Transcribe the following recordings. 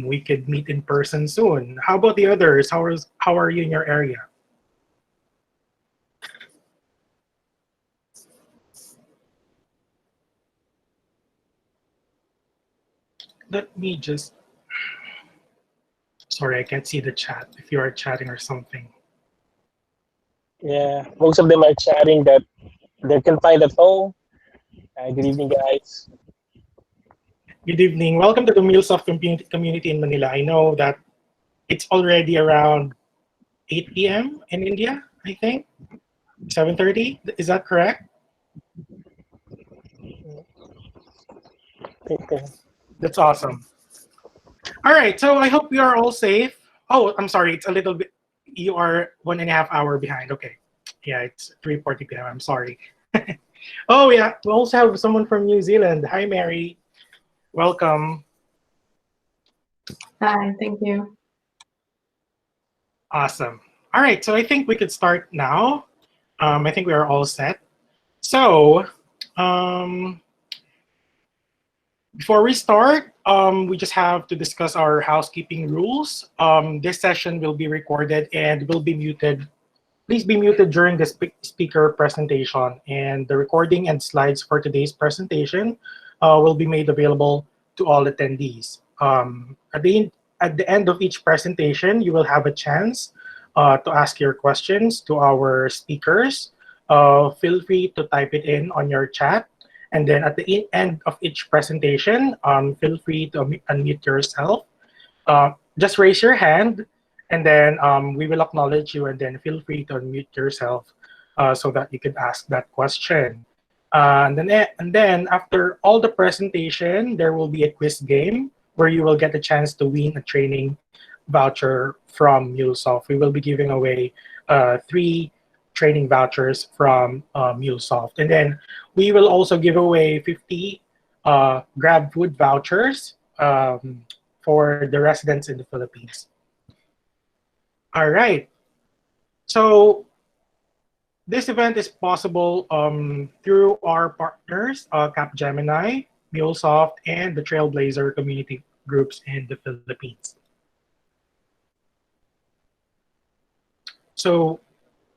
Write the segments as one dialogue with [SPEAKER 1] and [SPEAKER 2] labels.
[SPEAKER 1] we could meet in person soon. How about the others? How are you in your area? Let me just, sorry, I can't see the chat if you are chatting or something.
[SPEAKER 2] Yeah, most of them are chatting that they're confined at home. Good evening, guys.
[SPEAKER 1] Good evening. Welcome to the MuleSoft community in Manila. I know that it's already around 8 p.m. in India, I think. 7:30, is that correct? That's awesome. All right, so I hope you are all safe. Oh, I'm sorry, it's a little bit, you are 1.5 hours behind. Okay. Yeah, it's 3:40 p.m. I'm sorry. Oh, yeah, we also have someone from New Zealand. Hi, Mary. Welcome.
[SPEAKER 3] Hi, thank you.
[SPEAKER 1] Awesome. All right, so I think we could start now. I think we are all set. So, um, before we start, we just have to discuss our housekeeping rules. This session will be recorded and will be muted. Please be muted during the speaker presentation, and the recording and slides for today's presentation will be made available to all attendees. At the end of each presentation, you will have a chance to ask your questions to our speakers. Feel free to type it in on your chat. And then at the end of each presentation, feel free to unmute yourself. Just raise your hand, and then we will acknowledge you, and then feel free to unmute yourself so that you can ask that question. And then after all the presentation, there will be a quiz game where you will get a chance to win a training voucher from MuleSoft. We will be giving away 3 training vouchers from MuleSoft. And then we will also give away 50 Grab food vouchers for the residents in the Philippines. All right. So this event is possible through our partners, Capgemini, MuleSoft, and the Trailblazer community groups in the Philippines. So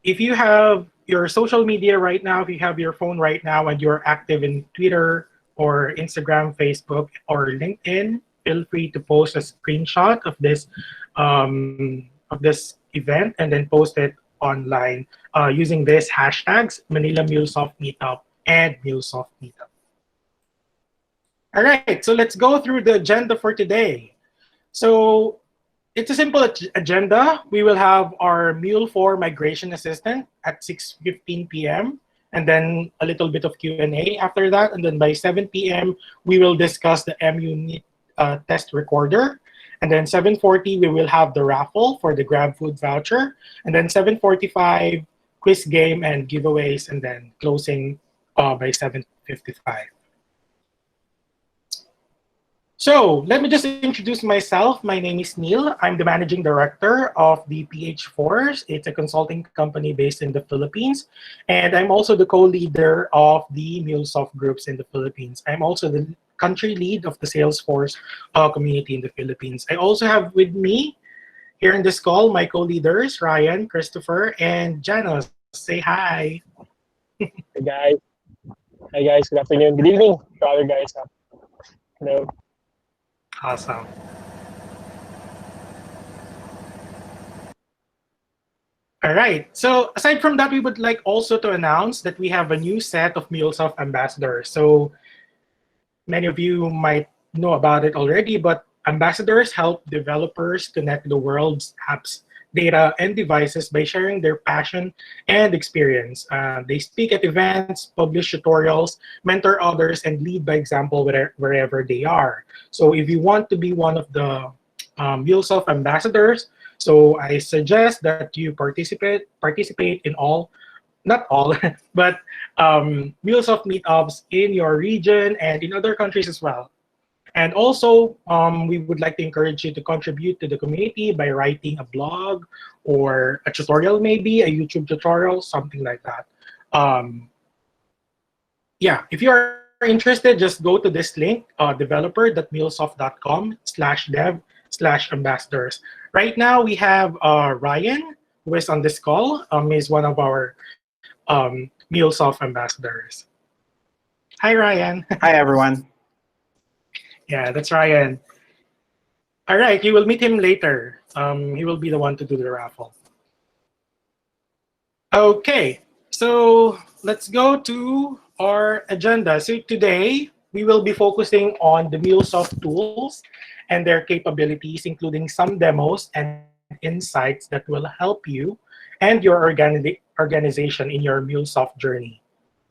[SPEAKER 1] if you have your social media right now, if you have your phone right now and you're active in Twitter or Instagram, Facebook, or LinkedIn, feel free to post a screenshot of this event and then post it online using these hashtags, Manila MuleSoft Meetup and MuleSoft Meetup. All right, so let's go through the agenda for today. So it's a simple agenda. We will have our Mule Migration Assistant at 6:15 p.m. and then a little bit of Q&A after that. And then by 7 p.m., we will discuss the MUnit test recorder. And then 7:40, we will have the raffle for the Grab food voucher. And then 7:45, quiz game and giveaways, and then closing by 7:55. So let me just introduce myself. My name is Neil. I'm the managing director of the PH Force. It's a consulting company based in the Philippines. And I'm also the co-leader of the MuleSoft groups in the Philippines. I'm also the country lead of the Salesforce community in the Philippines. I also have with me here in this call my co-leaders, Ryan, Christopher, and Janos. Say hi.
[SPEAKER 2] Hey guys. Hi guys. Good afternoon. Good evening to other guys. Hello.
[SPEAKER 1] Awesome. All right. So aside from that, we would like also to announce that we have a new set of MuleSoft ambassadors. So many of you might know about it already, but ambassadors help developers connect the world's apps, data, and devices by sharing their passion and experience. They speak at events, publish tutorials, mentor others, and lead by example wherever they are. So if you want to be one of the MuleSoft ambassadors, so I suggest that you participate in all, not all, but MuleSoft meetups in your region and in other countries as well. And also, we would like to encourage you to contribute to the community by writing a blog or a tutorial, maybe a YouTube tutorial, something like that. Yeah, if you are interested, just go to this link, developer.mulesoft.com/dev/ambassadors. Right now, we have Ryan, who is on this call. He's one of our MuleSoft ambassadors. Hi, Ryan.
[SPEAKER 3] Hi, everyone.
[SPEAKER 1] Yeah, that's Ryan. All right, you will meet him later. He will be the one to do the raffle. Okay, so let's go to our agenda. So today, we will be focusing on the MuleSoft tools and their capabilities, including some demos and insights that will help you and your organization in your MuleSoft journey.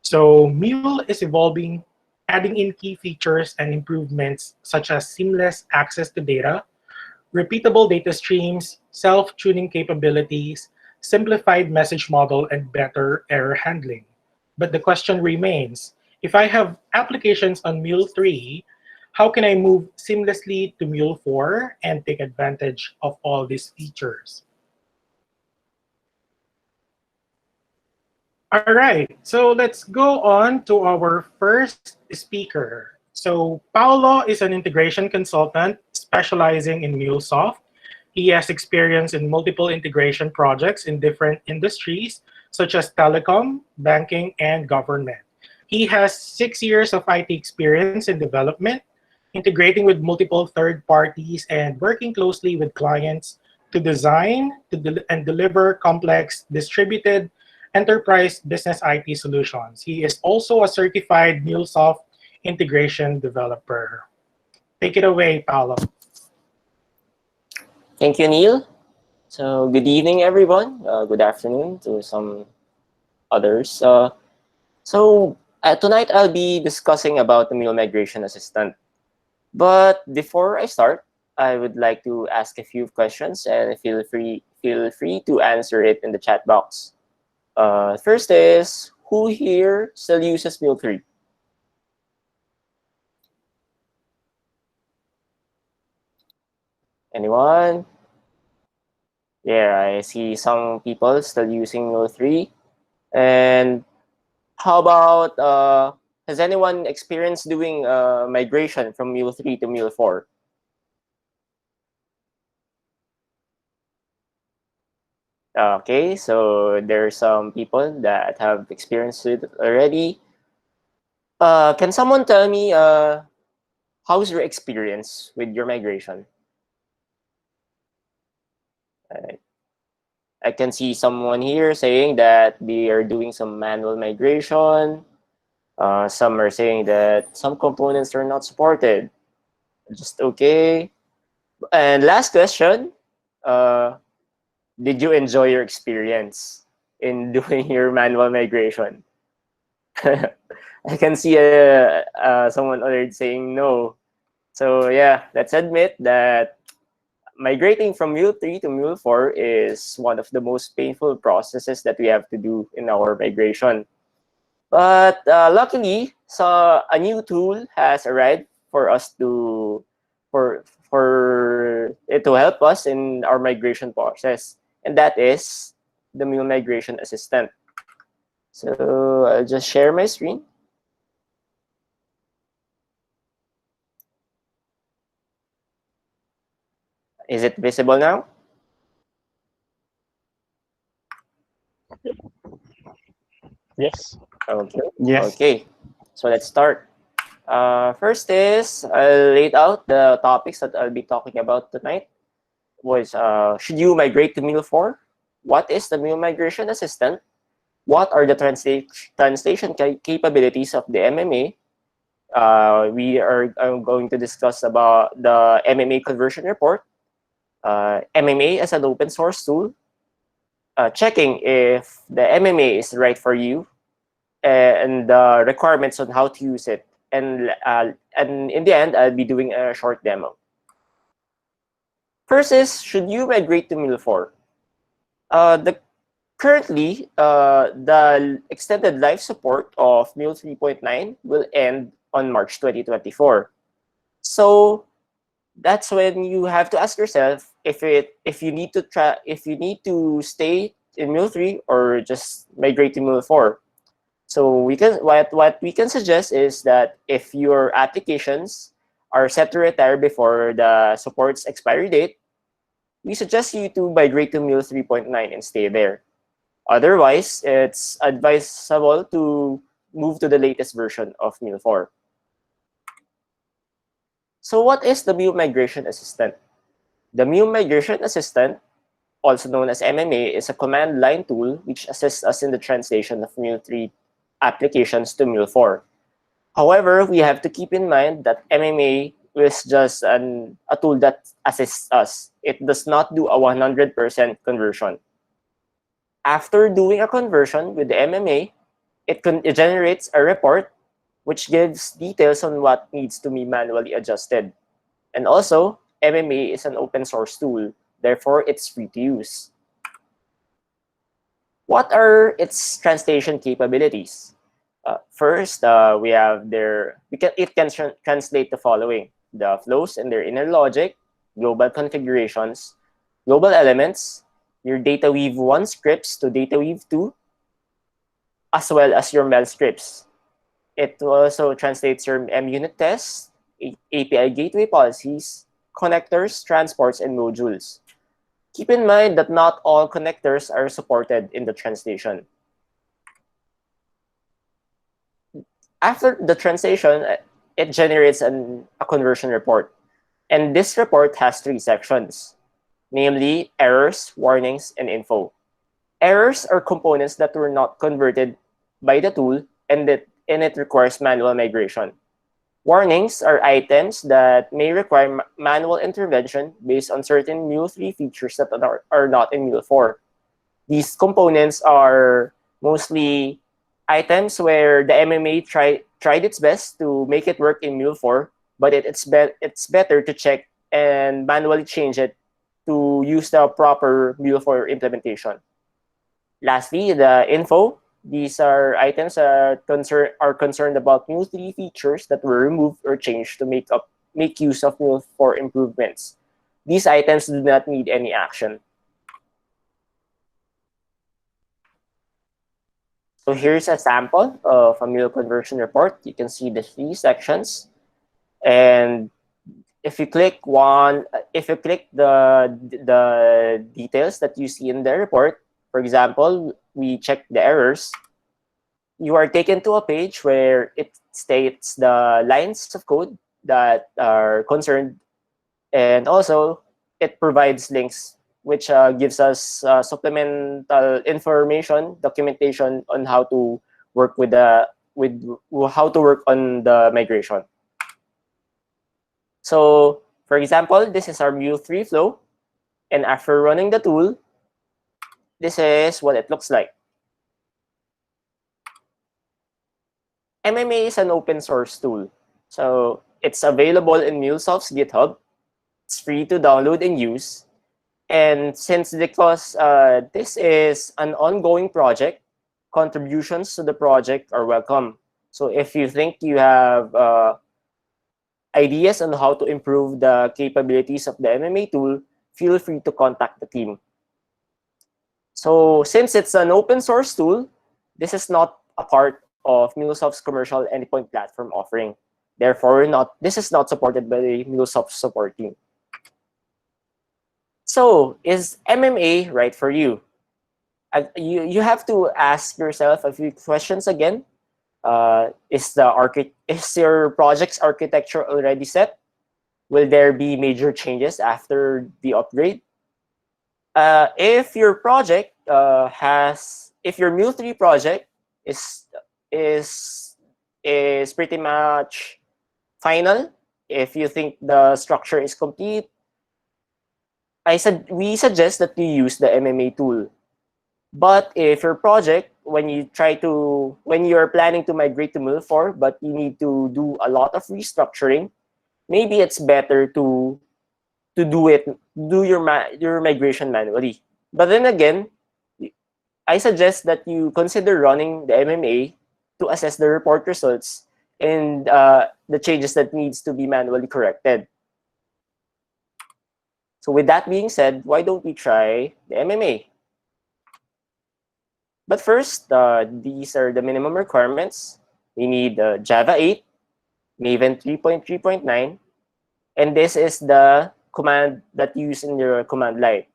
[SPEAKER 1] So Mule is evolving, adding in key features and improvements such as seamless access to data, repeatable data streams, self-tuning capabilities, simplified message model, and better error handling. But the question remains, if I have applications on Mule 3, how can I move seamlessly to Mule 4 and take advantage of all these features? All right, so let's go on to our first speaker. So Paolo is an integration consultant specializing in MuleSoft. He has experience in multiple integration projects in different industries, such as telecom, banking, and government. He has 6 years of IT experience in development, integrating with multiple third parties and working closely with clients to design and deliver complex distributed enterprise business IT solutions. He is also a certified MuleSoft integration developer. Take it away, Paolo.
[SPEAKER 4] Thank you, Neil. So good evening, everyone. Good afternoon to some others. Tonight I'll be discussing about the Mule Migration Assistant. But before I start, I would like to ask a few questions, and feel free to answer it in the chat box. First is, who here still uses Mule 3? Anyone? Yeah, I see some people still using Mule 3. And how about, has anyone experienced doing migration from Mule 3 to Mule 4? Okay, so there are some people that have experienced it already. Can someone tell me how's your experience with your migration? I can see someone here saying that they are doing some manual migration. Some are saying that some components are not supported. Just okay. And last question, did you enjoy your experience in doing your manual migration? I can see someone already saying no. So yeah, let's admit that migrating from Mule 3 to Mule 4 is one of the most painful processes that we have to do in our migration. But luckily, so a new tool has arrived for us to for it to help us in our migration process, and that is the Mule Migration Assistant. So I'll just share my screen. Is it visible now?
[SPEAKER 2] Yes.
[SPEAKER 4] Okay.
[SPEAKER 3] Yes.
[SPEAKER 4] Okay. So let's start. First is I'll lay out the topics that I'll be talking about tonight. Should you migrate to Mule 4? What is the Mule Migration Assistant? What are the translation capabilities of the MMA? We are going to discuss about the MMA conversion report, MMA as an open source tool, checking if the MMA is right for you, and the requirements on how to use it. And in the end, I'll be doing a short demo. First is, should you migrate to Mule 4? Currently, the extended life support of Mule 3.9 will end on March 2024. So that's when you have to ask yourself if you need to stay in Mule 3 or just migrate to Mule 4. So what we can suggest is that if your applications are set to retire before the support's expiry date, we suggest you to migrate to Mule 3.9 and stay there. Otherwise, it's advisable to move to the latest version of Mule 4. So what is the Mule Migration Assistant? The Mule Migration Assistant, also known as MMA, is a command line tool which assists us in the translation of Mule 3 applications to Mule 4. However, we have to keep in mind that MMA is just a tool that assists us. It does not do a 100% conversion. After doing a conversion with the MMA, it generates a report which gives details on what needs to be manually adjusted. And also, MMA is an open source tool, therefore it's free to use. What are its translation capabilities? First, we have it can translate the following: the flows and their inner logic, global configurations, global elements, your data weave 1 scripts to data weave 2, as well as your MEL scripts. It also translates your MUnit tests, API gateway policies, connectors, transports, and modules. Keep in mind that not all connectors are supported in the translation. After the translation, it generates a conversion report. And this report has 3 sections, namely errors, warnings, and info. Errors are components that were not converted by the tool and it requires manual migration. Warnings are items that may require manual intervention based on certain Mule 3 features that are not in Mule 4. These components are mostly items where the MMA tried its best to make it work in Mule 4, but it's better to check and manually change it to use the proper Mule 4 implementation. Lastly, the info. These are items that are concerned about Mule 3 features that were removed or changed to make use of Mule 4 improvements. These items do not need any action. So here's a sample of a Mule conversion report. You can see the 3 sections. And if you click the details that you see in the report, for example, we check the errors, you are taken to a page where it states the lines of code that are concerned, and also it provides links which gives us supplemental information, documentation on how to work on the migration. So, for example, this is our Mule 3 flow, and after running the tool, this is what it looks like. MMA is an open source tool, so it's available in MuleSoft's GitHub. It's free to download and use. And because this is an ongoing project, contributions to the project are welcome. So if you think you have ideas on how to improve the capabilities of the MMA tool, feel free to contact the team. So since it's an open source tool, this is not a part of MuleSoft's commercial endpoint platform offering. Therefore, this is not supported by the MuleSoft support team. So, is MMA right for you? You have to ask yourself a few questions again. Is your project's architecture already set? Will there be major changes after the upgrade? If your project if your Mule 3 project is pretty much final, if you think the structure is complete, we suggest that you use the MMA tool. But if your project, when you're planning to migrate to Mule 4, but you need to do a lot of restructuring, maybe it's better to do your migration manually. But then again, I suggest that you consider running the MMA to assess the report results and the changes that needs to be manually corrected. So with that being said, why don't we try the MMA? But first, these are the minimum requirements. We need Java 8, Maven 3.3.9, and this is the command that you use in your command line.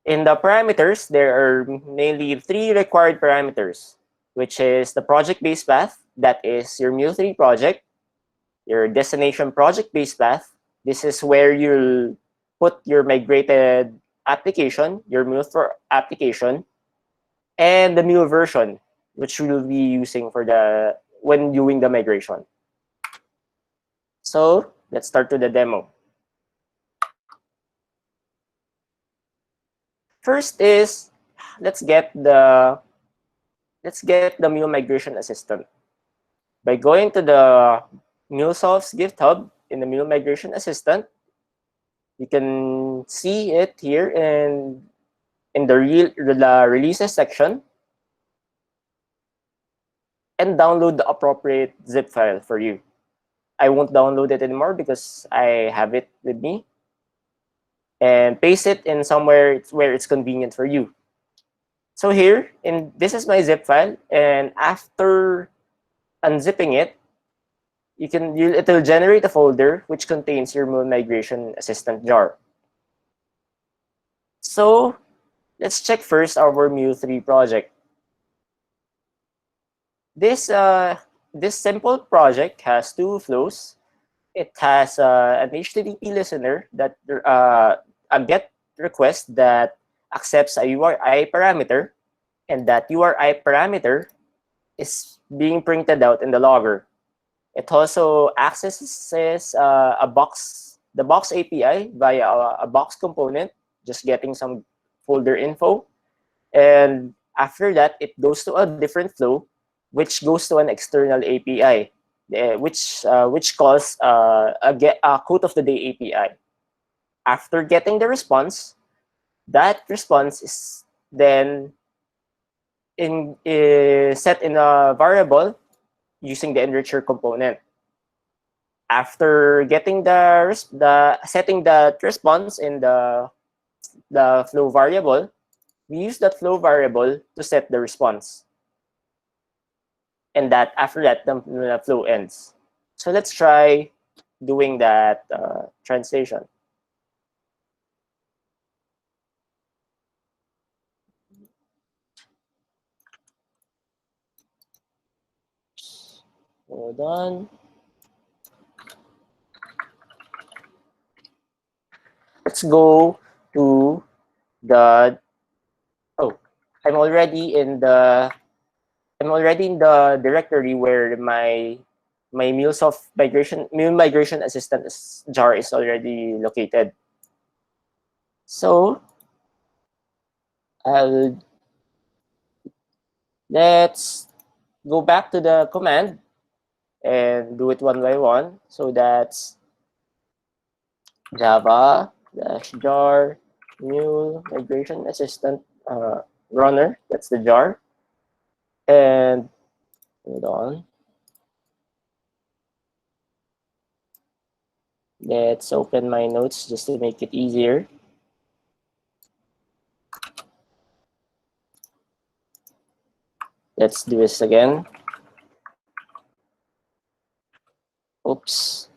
[SPEAKER 4] In the parameters, there are mainly 3 required parameters, which is the project-based path, that is your Mule3 project, your destination project-based path. This is where you'll put your migrated application, your Mule4 application, and the Mule version, which we'll be using for when doing the migration. So let's start to the demo. First is let's get the Mule Migration Assistant. By going to the MuleSoft's GitHub in the Mule Migration Assistant, you can see it here in the releases section, and download the appropriate zip file for you. I won't download it anymore because I have it with me. And paste it in somewhere where it's convenient for you. So here, this is my zip file, and after unzipping it, it will generate a folder which contains your Mule Migration Assistant jar. So let's check first our Mule3 project. This simple project has 2 flows. It has an HTTP listener that a GET request that accepts a URI parameter, and that URI parameter is being printed out in the logger. It also accesses the box API via a box component, just getting some folder info. And after that, it goes to a different flow, which goes to an external API, which calls a quote of the day API. After getting the response, that response is then set in a variable using the enricher component. After getting setting that response in the flow variable, we use that flow variable to set the response. And after that, the flow ends. So let's try doing that translation. Hold on. Let's go to the. Oh, I'm already in the directory where my MuleSoft Mule Migration Assistant jar is already located. So let's go back to the command and do it one by one. So that's Java jar Mule Migration Assistant runner. That's the jar. And hold on. Let's open my notes just to make it easier. Let's do this again. Oops.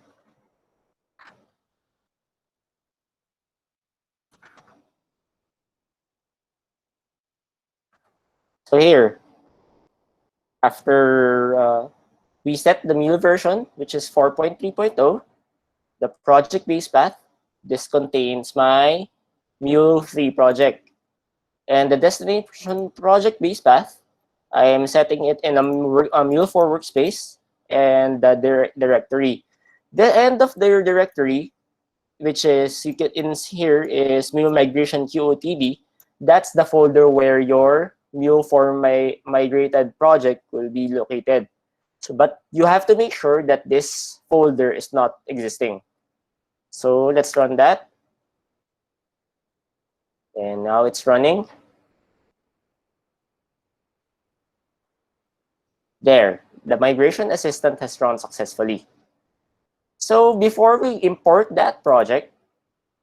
[SPEAKER 4] So here, after we set the Mule version, which is 4.3.0, the project-based path, this contains my Mule3 project. And the destination project-based path, I am setting it in a Mule4 workspace and the directory. The end of their directory, which is here is Mule Migration QOTD. That's the folder where your Mule4 migrated project will be located. So, but you have to make sure that this folder is not existing. So let's run that. And now it's running. There, the migration assistant has run successfully. So before we import that project,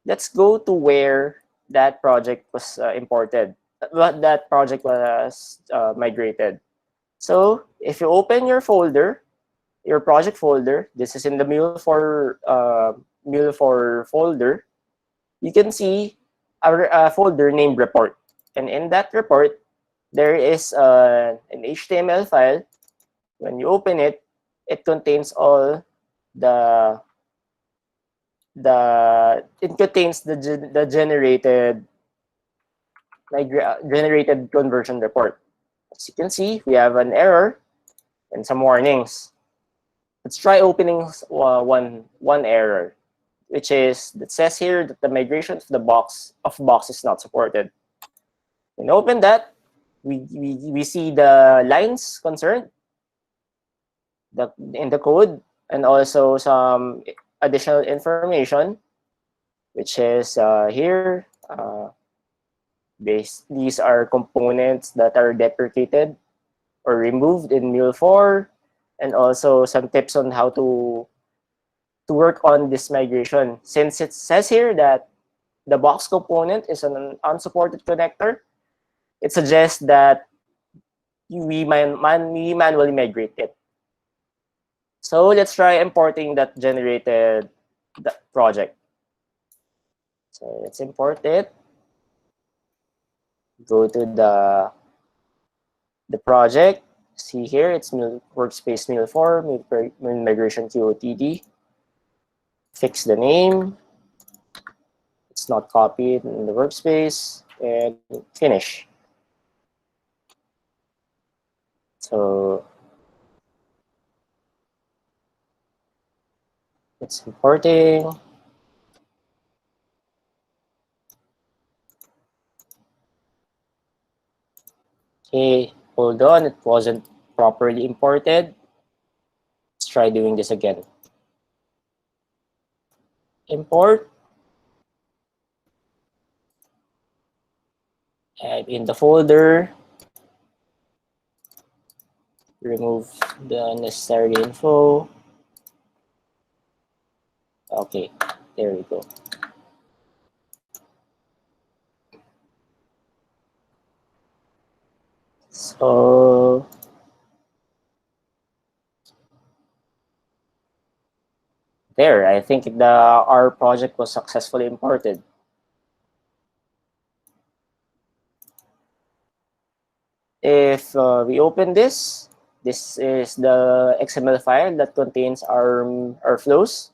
[SPEAKER 4] let's go to where that project was imported. that project was migrated. So if you open your folder, your project folder, this is in the Mule4 folder, you can see a folder named report. And in that report, there is an HTML file. When you open it, it contains all the the generated conversion report. As you can see, we have an error and some warnings. Let's try opening one error, which is that says here that the migration of the box is not supported. When open that, we see the lines concerned in the code, and also some additional information, which is here. These are components that are deprecated or removed in Mule4, and also some tips on how to work on this migration. Since it says here that the box component is an unsupported connector, it suggests that we manually migrate it. So let's try importing that generated project. So let's import it. Go to the project. See here, it's workspace Mule4, Mule Migration QOTD. Fix the name. It's not copied in the workspace, and finish. So it's importing. Okay, hold on, it wasn't properly imported. Let's try doing this again. Import. Add in the folder. Remove the unnecessary info. Okay, there we go. So there, I think our project was successfully imported. If we open this is the XML file that contains our flows.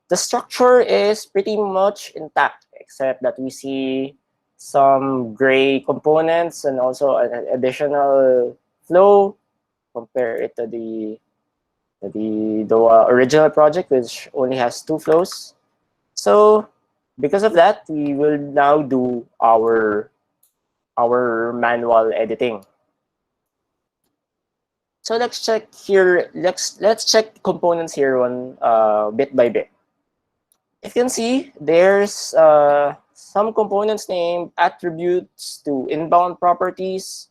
[SPEAKER 4] The structure is pretty much intact, except that we see some gray components and also an additional flow. Compare it to the original project, which only has 2 flows. So because of that, we will now do our manual editing. So let's check here. Let's check components here one bit by bit. If you can see, there's some components named attributes to inbound properties.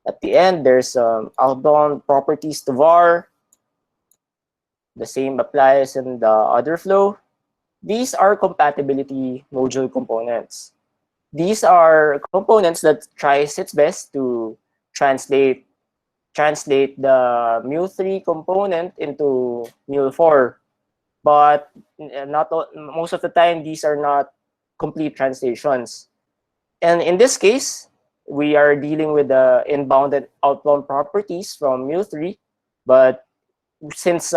[SPEAKER 4] At the end, there's outbound properties to var. The same applies in the other flow. These are compatibility module components. These are components that tries its best to translate the Mule3 component into Mule4. But most of the time, these are not complete translations. And in this case, we are dealing with the inbound and outbound properties from Mule3. But since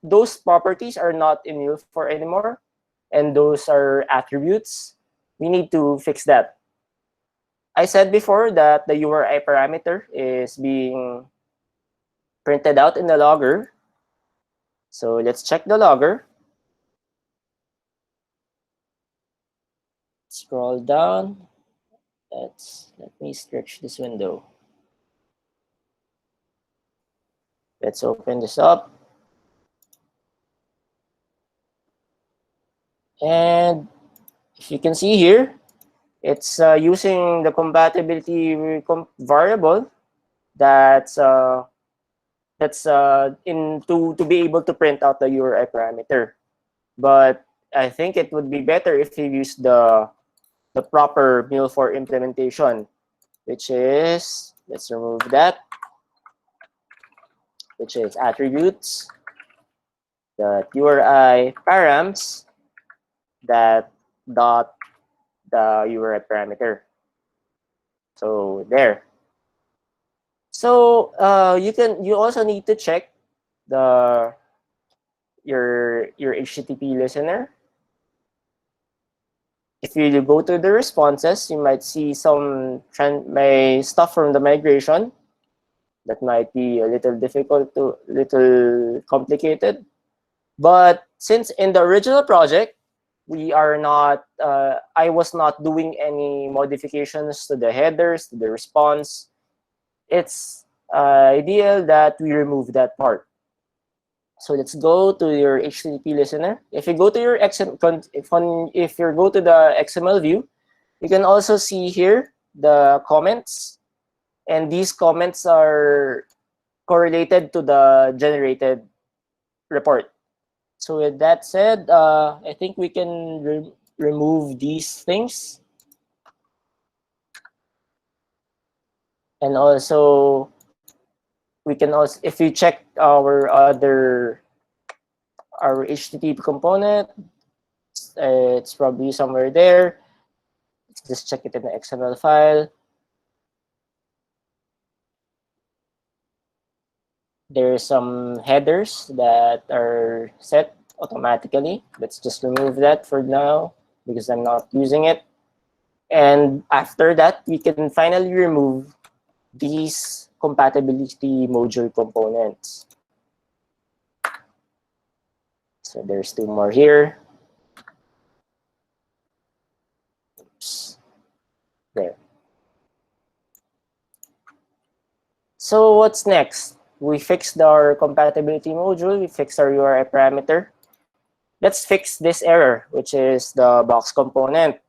[SPEAKER 4] those properties are not in Mule4 anymore, and those are attributes, we need to fix that. I said before that the URI parameter is being printed out in the logger. So let's check the logger. Scroll down. Let me stretch this window. Let's open this up. And if you can see here, it's using the compatibility variable that's to be able to print out the URI parameter. But I think it would be better if you use the the proper Mule4 implementation, which is, let's remove that, which is attributes, the URI params, that dot the URI parameter. So there. So you also need to check the your HTTP listener. If you go to the responses, you might see some stuff from the migration that might be a little difficult to little complicated. But since in the original project, we are not I was not doing any modifications to the headers, to the response, it's ideal that we remove that part. So let's go to your HTTP listener. If you go to your if you go to the XML view, you can also see here the comments, and these comments are correlated to the generated report. So with that said, I think we can remove these things. And also, we can also, if you check our HTTP component, it's probably somewhere there. Let's just check it in the XML file. There are some headers that are set automatically. Let's just remove that for now because I'm not using it. And after that, we can finally remove these compatibility module components. So there's two more here. Oops. There. So what's next? We fixed our compatibility module. We fixed our URI parameter. Let's fix this error, which is the box component.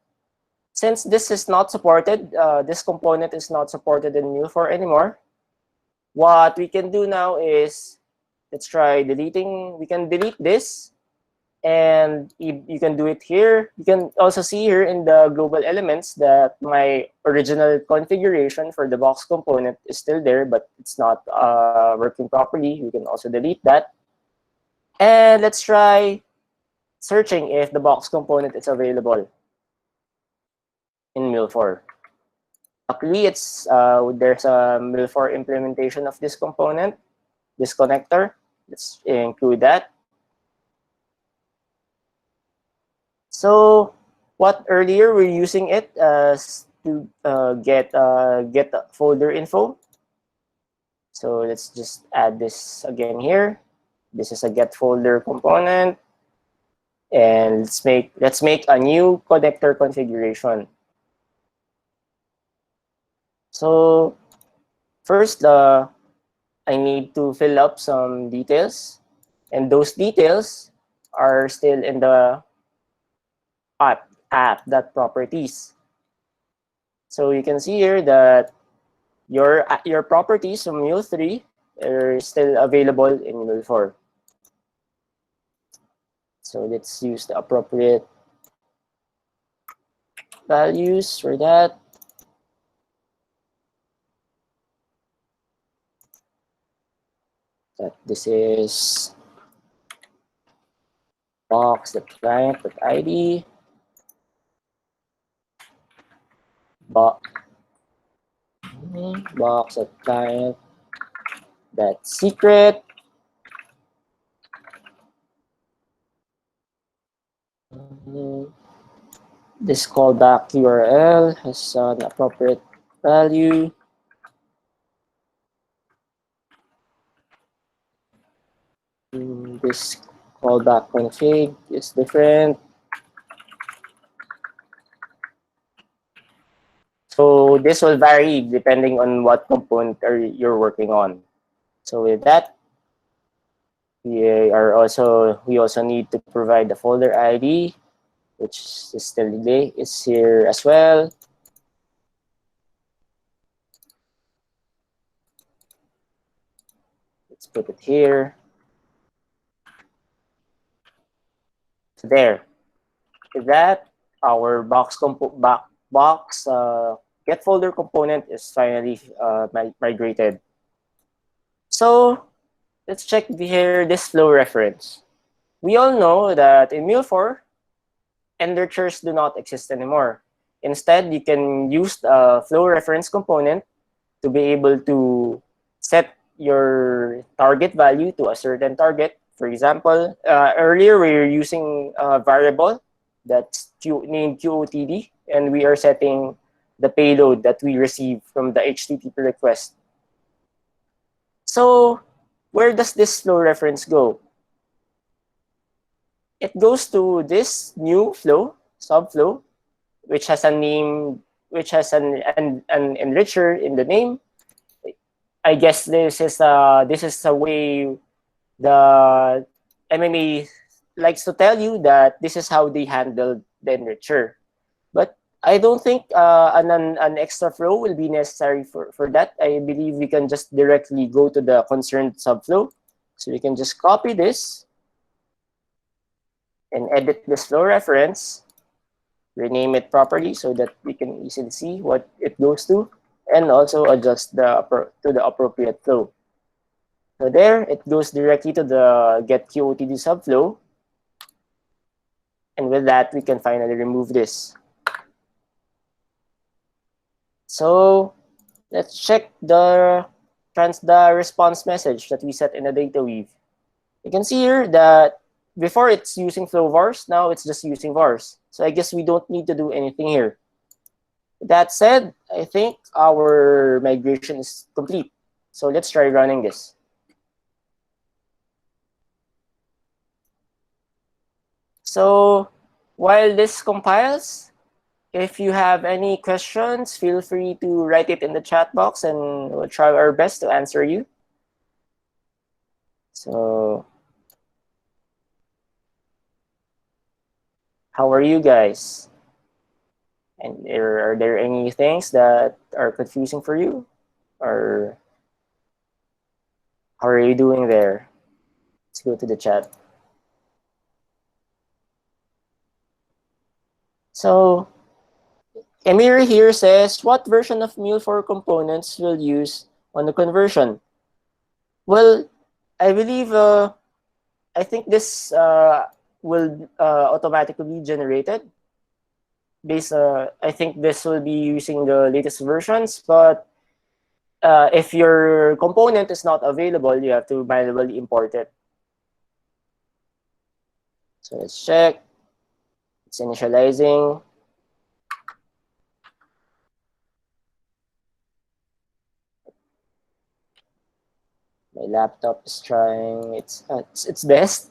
[SPEAKER 4] Since this is not supported, this component is not supported in Mule4 anymore, what we can do now is, let's try deleting. We can delete this, and you can do it here. You can also see here in the global elements that my original configuration for the box component is still there, but it's not working properly. We can also delete that. And let's try searching if the box component is available in Mule4. Luckily, there's a Mule4 implementation of this component, this connector. Let's include that. So what earlier we're using it to get folder info. So let's just add this again here. This is a get folder component, and let's make a new connector configuration. So first, I need to fill up some details, and those details are still in the app.properties. So you can see here that your properties from Mule3 are still available in Mule4. So let's use the appropriate values for that. That this is box.client.id, box.client.secret, this callback URL has an appropriate value. This callback config is different. So this will vary depending on what component you're working on. So with that, we also need to provide the folder ID, which is here as well. Let's put it here. So there. With that, our box box get folder component is finally migrated. So let's check here this flow reference. We all know that in Mule4, enrichers do not exist anymore. Instead, you can use the flow reference component to be able to set your target value to a certain target. For example, earlier we were using a variable that's named QOTD, and we are setting the payload that we receive from the HTTP request. So where does this flow reference go? It goes to this new flow, subflow, which has a name, which has an enricher in the name. I guess this is a way the MMA likes to tell you that this is how they handle the enricher. But I don't think an extra flow will be necessary for that. I believe we can just directly go to the concerned subflow. So we can just copy this and edit this flow reference, rename it properly so that we can easily see what it goes to, and also adjust to the appropriate flow. So there, it goes directly to the get QOTD subflow. And with that, we can finally remove this. So let's check the response message that we set in the data weave. You can see here that before it's using flow vars, now it's just using vars. So I guess we don't need to do anything here. That said, I think our migration is complete. So let's try running this. So while this compiles, if you have any questions, feel free to write it in the chat box and we'll try our best to answer you. So how are you guys? And are there any things that are confusing for you? Or how are you doing there? Let's go to the chat. So Emir here says, what version of Mule4 components will use on the conversion? Well, I believe, I think this will automatically be generated. I think this will be using the latest versions, but if your component is not available, you have to manually import it. So let's check. It's initializing. My laptop is trying its best.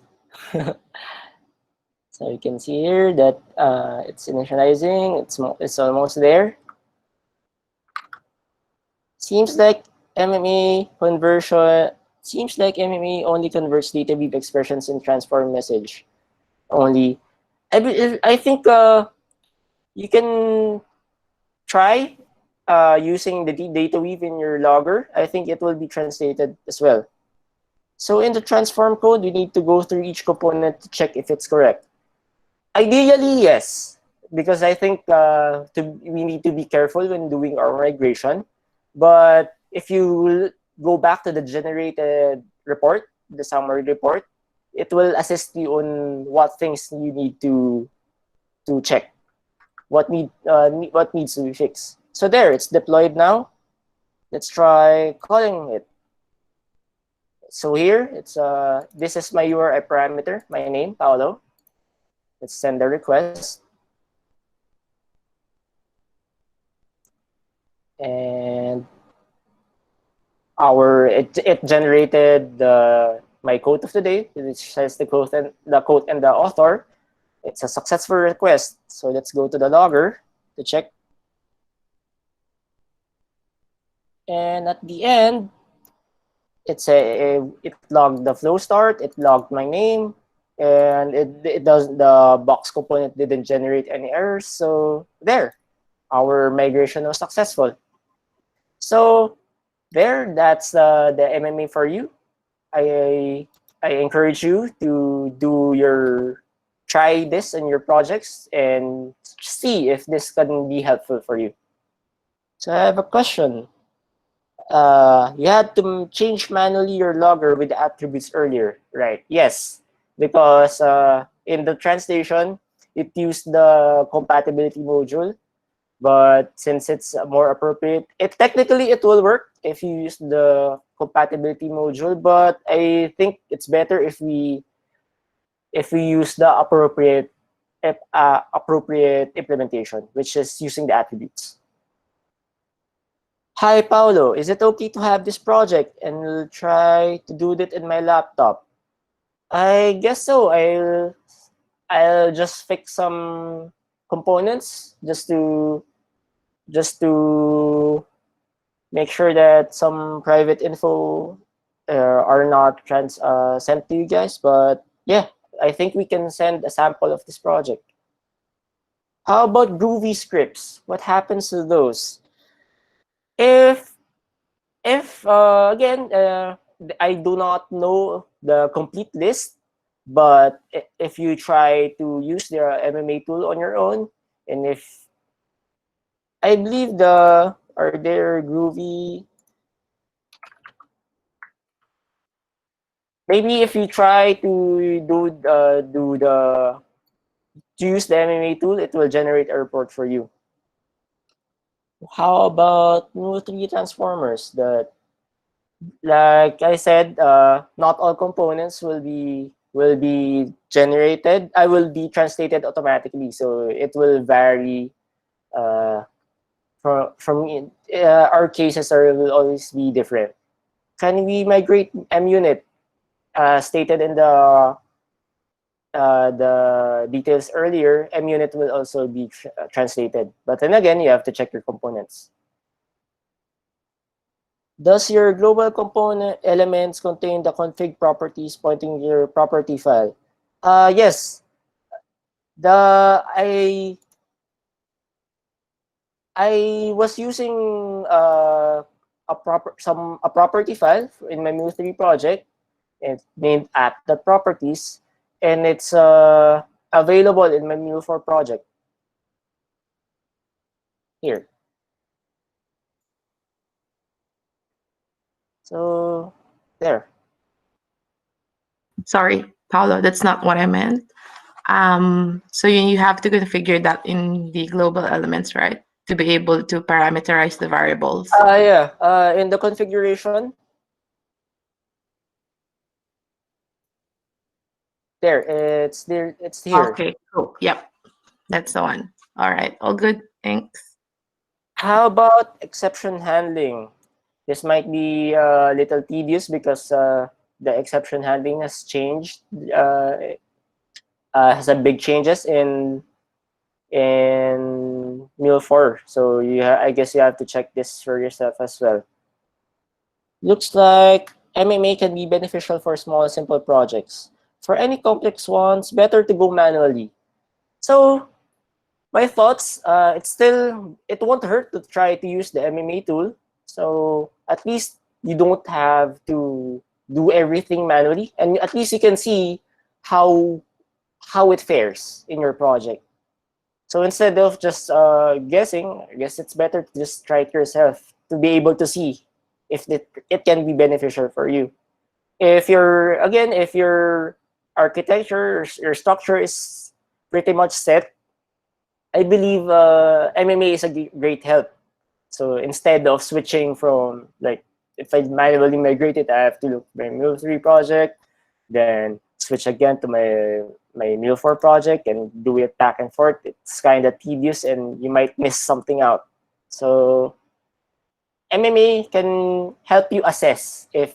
[SPEAKER 4] So you can see here that it's initializing. It's almost there. Seems like MMA conversion. Seems like MMA only converts data weave expressions in transform message only. I think you can try using the data weave in your logger. I think it will be translated as well. So in the transform code, we need to go through each component to check if it's correct. Ideally, yes, because I think we need to be careful when doing our migration. But if you go back to the generated report, the summary report, it will assist you on what things you need to check, what needs to be fixed. So there, it's deployed now. Let's try calling it. So here, it's this is my URI parameter, my name, Paolo. Let's send the request. And it generated my quote of the day, which says the quote and the author. It's a successful request. So let's go to the logger to check. And at the end, it logged the flow start, it logged my name, and the box component didn't generate any errors. So there, our migration was successful. So there, that's the MMA for you. I encourage you to do your try this in your projects and see if this can be helpful for you. So I have a question. You had to change manually your logger with the attributes earlier, right? Yes, because in the translation, it used the compatibility module, but since it's more appropriate, technically it will work if you use the compatibility module, but I think it's better if we use the appropriate implementation, which is using the attributes. Hi, Paolo. Is it okay to have this project and we'll try to do it in my laptop? I guess so. I'll just fix some components just to make sure that some private info are not sent to you guys. But yeah, I think we can send a sample of this project. How about Groovy scripts? What happens to those? If again, I do not know the complete list, but if you try to use the MMA tool on your own, and if I believe are there Groovy, maybe if you try to use the MMA tool, it will generate a report for you. How about Mule 3 transformers? Like I said, not all components will be generated. I will be translated automatically, so it will vary. From our cases will always be different. Can we migrate MUnit? Stated in the details earlier, MUnit will also be translated. But then again, you have to check your components. Does your global component elements contain the config properties pointing to your property file? Yes. I was using a property file in my Mule 3 project. It's named app.properties, and it's available in my Mule 4 project. Here. So there.
[SPEAKER 3] Sorry, Paolo, that's not what I meant. So you have to configure that in the global elements, right? To be able to parameterize the variables.
[SPEAKER 4] Yeah. In the configuration, it's here.
[SPEAKER 3] Okay, cool. Yep, that's the one. All right, all good. Thanks.
[SPEAKER 4] How about exception handling? This might be a little tedious because the exception handling has changed. Has a big changes in Mule 4. So I guess you have to check this for yourself as well. Looks like MMA can be beneficial for small, simple projects. For any complex ones, better to go manually. So my thoughts, it won't hurt to try to use the MMA tool. So at least you don't have to do everything manually, and at least you can see how it fares in your project. So instead of just guessing, I guess it's better to just try it yourself to be able to see if it can be beneficial for you. If your architecture, your structure is pretty much set, I believe MMA is a great help. So instead of switching from, like, if I manually migrate it, I have to look at my Mule 3 project, then switch again to my Mule 4 project and do it back and forth. It's kind of tedious and you might miss something out. So MMA can help you assess if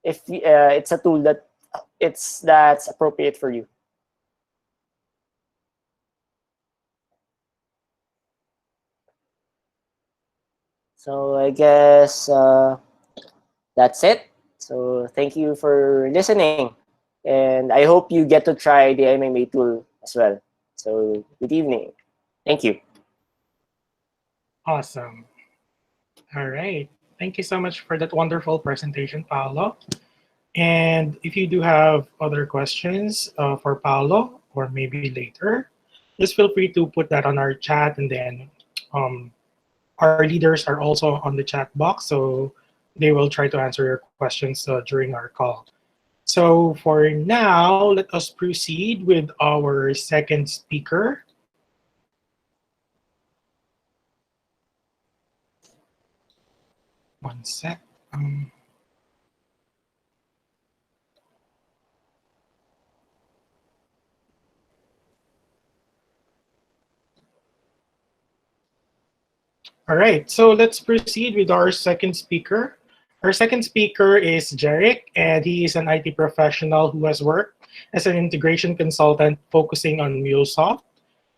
[SPEAKER 4] it's a tool that's appropriate for you. So I guess that's it. So thank you for listening. And I hope you get to try the MMA tool as well. So good evening. Thank you.
[SPEAKER 1] Awesome. All right. Thank you so much for that wonderful presentation, Paolo. And if you do have other questions for Paolo or maybe later, just feel free to put that on our chat, and then our leaders are also on the chat box, so they will try to answer your questions during our call. So for now, let us proceed with our second speaker. One sec. All right, so let's proceed with our second speaker. Our second speaker is Jeric, and he is an IT professional who has worked as an integration consultant focusing on MuleSoft.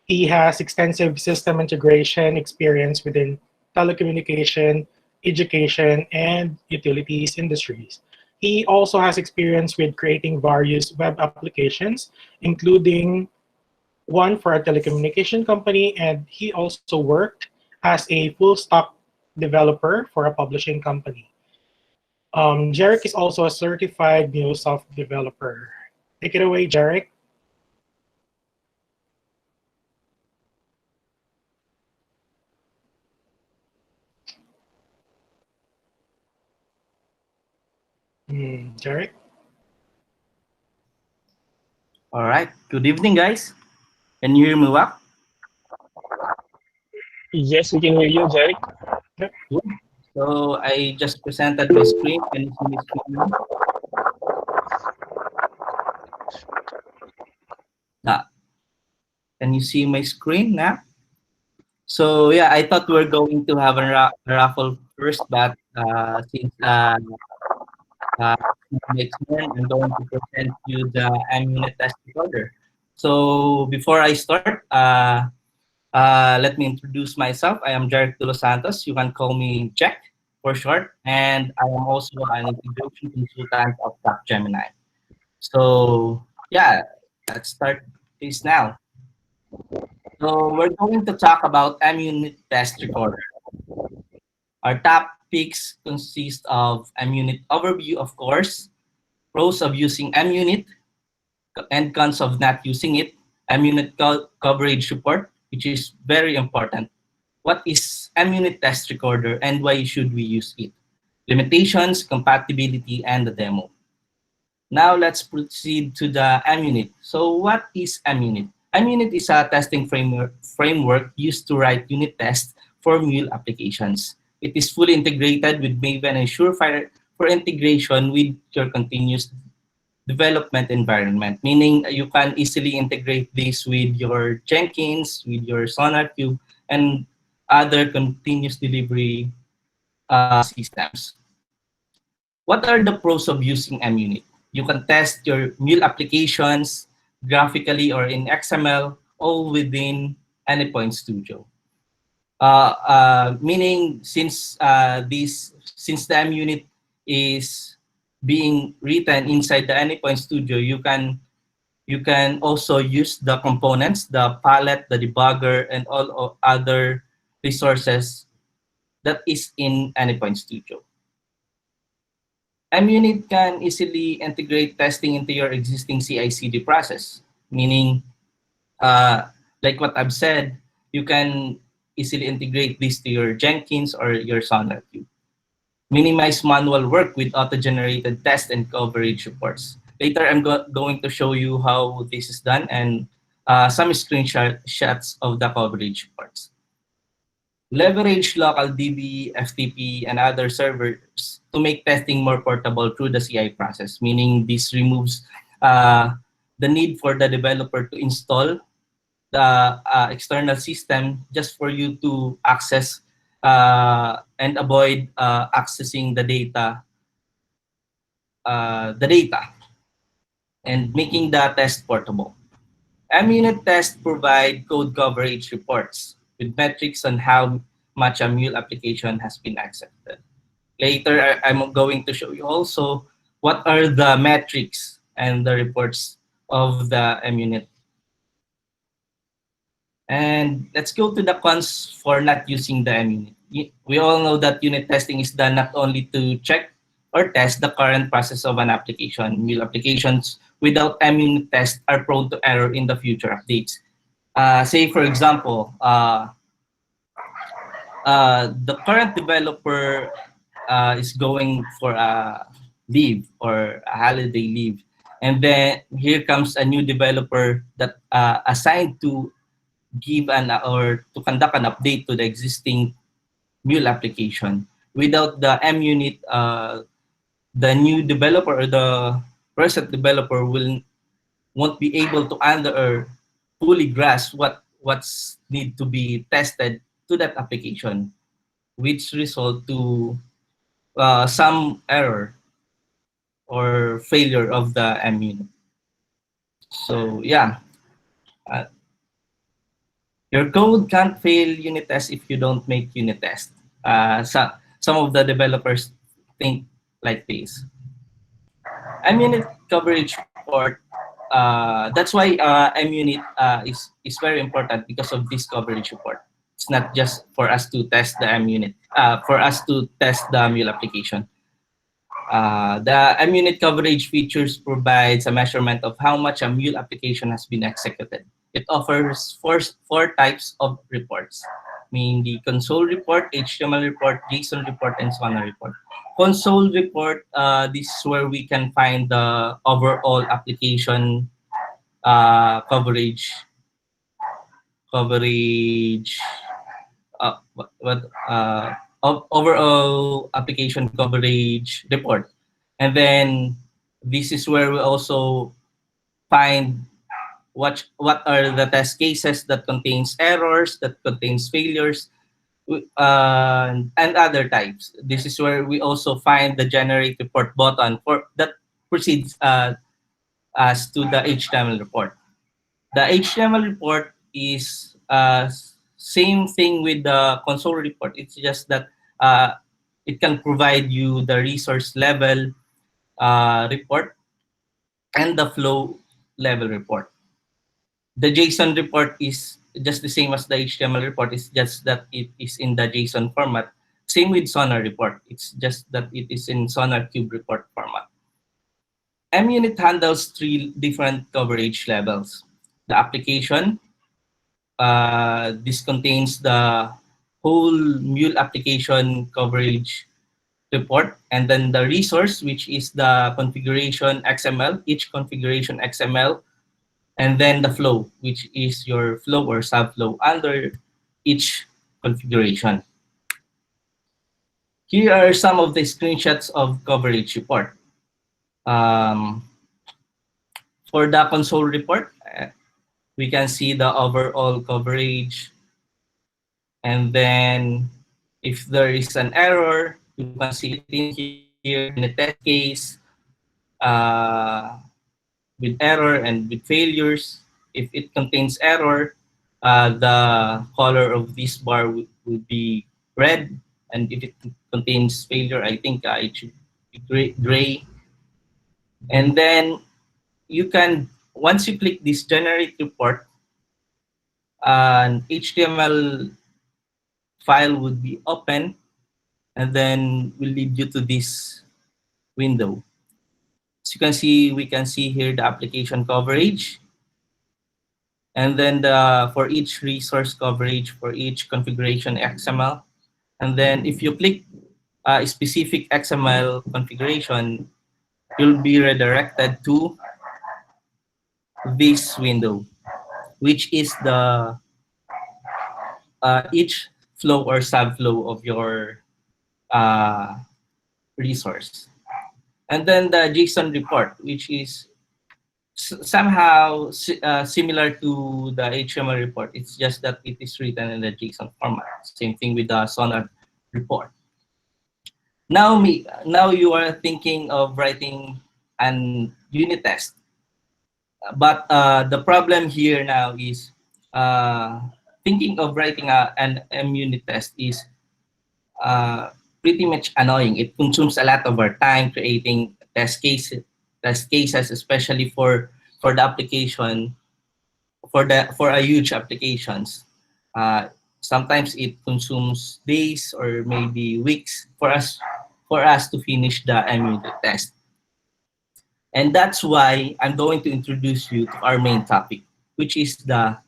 [SPEAKER 1] He has extensive system integration experience within telecommunication, education, and utilities industries. He also has experience with creating various web applications, including one for a telecommunication company, and he also worked as a full stack developer for a publishing company. Jarek is also a certified MuleSoft developer. Take it away, Jarek. Jarek?
[SPEAKER 5] All right. Good evening, guys. Can you hear me well?
[SPEAKER 2] Yes, we can hear you, Jeric.
[SPEAKER 5] Good. So I just presented my screen. Can you see my screen now? Can you see my screen now? So yeah, I thought we are going to have a raffle first, but since next month, I'm going to present you the MUnit test recorder. So before I start, let me introduce myself. I am Jeric Tulos Santos. You can call me Jack for short, and I am also an integration consultant of Capgemini. So yeah, let's start this now. So we're going to talk about MUnit test recorder. Our topics consist of MUnit overview, of course, pros of using MUnit, and cons of not using it, MUnit coverage report, which is very important. What is MUnit test recorder and why should we use it? Limitations, compatibility, and the demo. Now let's proceed to the MUnit. So what is MUnit? MUnit is a testing framework used to write unit tests for Mule applications. It is fully integrated with Maven and Surefire for integration with your continuous development environment, meaning you can easily integrate this with your Jenkins, with your SonarQube, and other continuous delivery systems. What are the pros of using MUnit? You can test your Mule applications graphically or in XML, all within Anypoint Studio. Meaning, since the MUnit is being written inside the Anypoint Studio, you can also use the components, the palette, the debugger, and all other resources that is in Anypoint Studio. MUnit can easily integrate testing into your existing CI/CD process, meaning, like what I've said, you can easily integrate this to your Jenkins or your SonarQube. Minimize manual work with auto-generated test and coverage reports. Later, I'm going to show you how this is done and some screenshots of the coverage reports. Leverage local DB, FTP, and other servers to make testing more portable through the CI process, meaning this removes the need for the developer to install the external system just for you to access and avoid accessing the data, and making the test portable. MUnit tests provide code coverage reports with metrics on how much a Mule application has been accepted. Later, I'm going to show you also what are the metrics and the reports of the MUnit. And let's go to the cons for not using the MUnit. We all know that unit testing is done not only to check or test the current process of an application. Mule applications without MUnit test are prone to error in the future updates. Say, for example, the current developer is going for a leave or a holiday leave, and then here comes a new developer that assigned to give an or to conduct an update to the existing Mule application. Without the MUnit, the new developer or the present developer won't be able to under or fully grasp what's need to be tested to that application, which result to some error or failure of the MUnit. So yeah, uh, your code can't fail unit test if you don't make unit test. Some of the developers think like this. MUnit coverage report. That's why MUnit is very important because of this coverage report. It's not just for us to test the MUnit, for us to test the Mule application. The MUnit coverage features provides a measurement of how much a Mule application has been executed. It offers four types of reports, meaning the console report, HTML report, JSON report, and SONA report. Console report, this is where we can find the overall application coverage, overall application coverage report. And then this is where we also find what are the test cases that contains errors, that contains failures, and other types. This is where we also find the generate report button for that proceeds as to the HTML report. The HTML report is same thing with the console report. It's just that it can provide you the resource level report and the flow level report. The JSON report is just the same as the HTML report. It's just that it is in the JSON format. Same with SONA report. It's just that it is in SONA cube report format. MUnit handles three different coverage levels. The application, this contains the whole Mule application coverage report, and then the resource, which is the configuration XML, each configuration XML, and then the flow, which is your flow or subflow under each configuration. Here are some of the screenshots of coverage report. For the console report, we can see the overall coverage. And then if there is an error, you can see it in here in the test case with error and with failures. If it contains error, the color of this bar would be red. And if it contains failure, I think it should be gray. And then you can, once you click this generate report, an HTML file would be open, and then will lead you to this window. As you can see, we can see here the application coverage, and then for each resource coverage, for each configuration XML. And then if you click a specific XML configuration, you'll be redirected to this window, which is the each flow or subflow of your resource. And then the JSON report, which is somehow similar to the HTML report. It's just that it is written in the JSON format. Same thing with the SONA report. Now you are thinking of writing an unit test. But the problem here now is thinking of writing an MUnit test is pretty much annoying. It consumes a lot of our time creating test cases, especially for the application, for a huge applications. Sometimes it consumes days or maybe weeks for us for us to finish the MUnit test. And that's why I'm going to introduce you to our main topic, which is the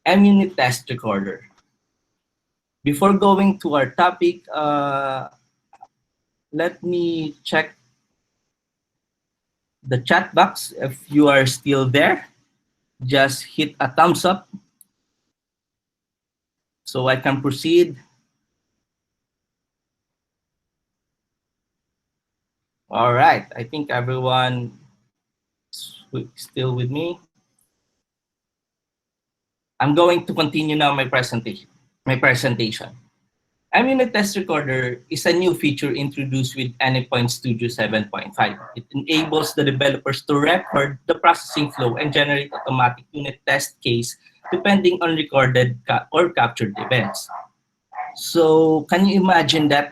[SPEAKER 5] MUnit test recorder. Before going to our topic, let me check the chat box. If you are still there, just hit a thumbs up so I can proceed. All right, I think everyone is still with me. I'm going to continue now my presentation. MUnit Test Recorder is a new feature introduced with Anypoint Studio 7.5. It enables the developers to record the processing flow and generate automatic unit test case depending on recorded or captured events. So can you imagine that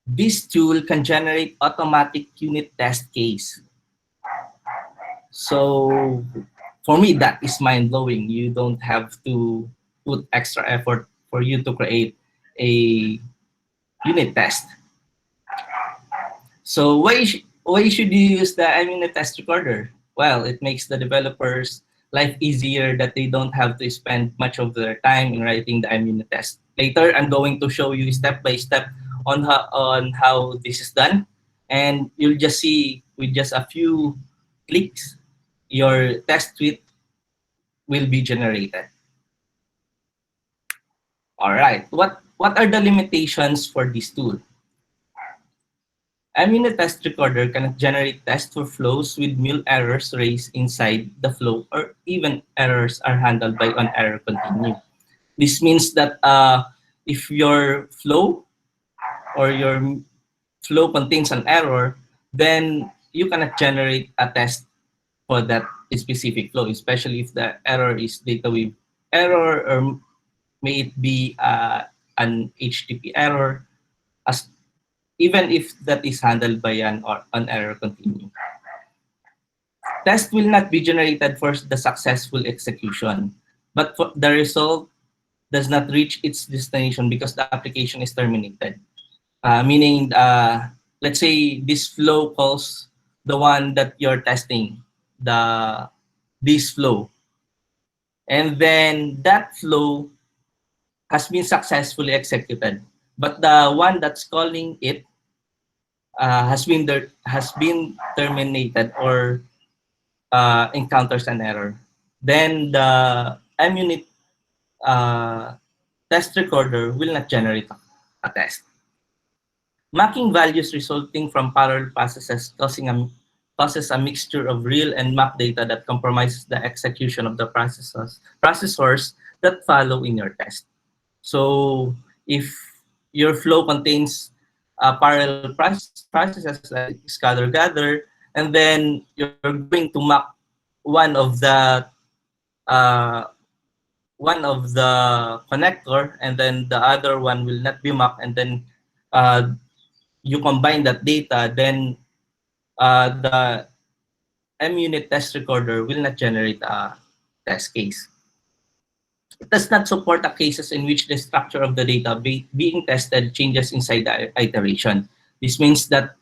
[SPEAKER 5] this tool can generate automatic unit test case? So for me, that is mind-blowing. You don't have to put extra effort for you to create a unit test. So why should you use the MUnit test recorder? Well, it makes the developers' life easier that they don't have to spend much of their time in writing the MUnit test. Later, I'm going to show you step by step on how this is done, and you'll just see with just a few clicks, your test suite will be generated. All right, what are the limitations for this tool? MUnit test recorder cannot generate test for flows with mule errors raised inside the flow, or even errors are handled by on error continue. This means that if your flow or your flow contains an error, then you cannot generate a test for that specific flow, especially if the error is data weave error, or may it be an HTTP error, as even if that is handled by an error continue. Test will not be generated for the successful execution, but for the result does not reach its destination because the application is terminated. Meaning, let's say this flow calls the one that you're testing, this flow, and then that flow has been successfully executed, but the one that's calling it has been terminated or encounters an error. Then the MUnit test recorder will not generate a test. Mocking values resulting from parallel processes causes a mixture of real and mock data that compromises the execution of the processors that follow in your test. So if your flow contains parallel processes like scatter gather, and then you're going to mock one of the connector, and then the other one will not be mocked, and then you combine that data, then the MUnit test recorder will not generate a test case. It does not support the cases in which the structure of the data being tested changes inside the iteration. This means that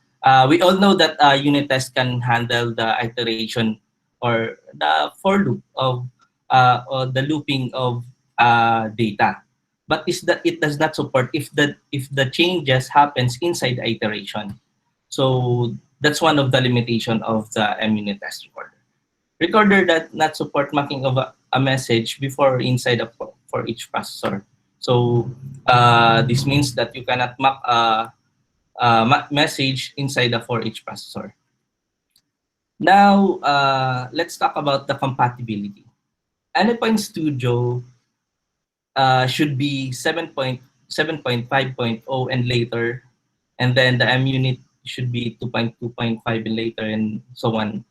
[SPEAKER 5] we all know that unit test can handle the iteration or the for loop of or the looping of data, but it does not support if the changes happens inside the iteration. So that's one of the limitation of the MUnit test recorder. Recorder that not support marking of a message before or inside for each processor. So this means that you cannot mark a message inside for each processor. Now let's talk about the compatibility. Anypoint Studio should be 7.5.0 and later, and then the MUnit should be 2.2.5 and later, and so on.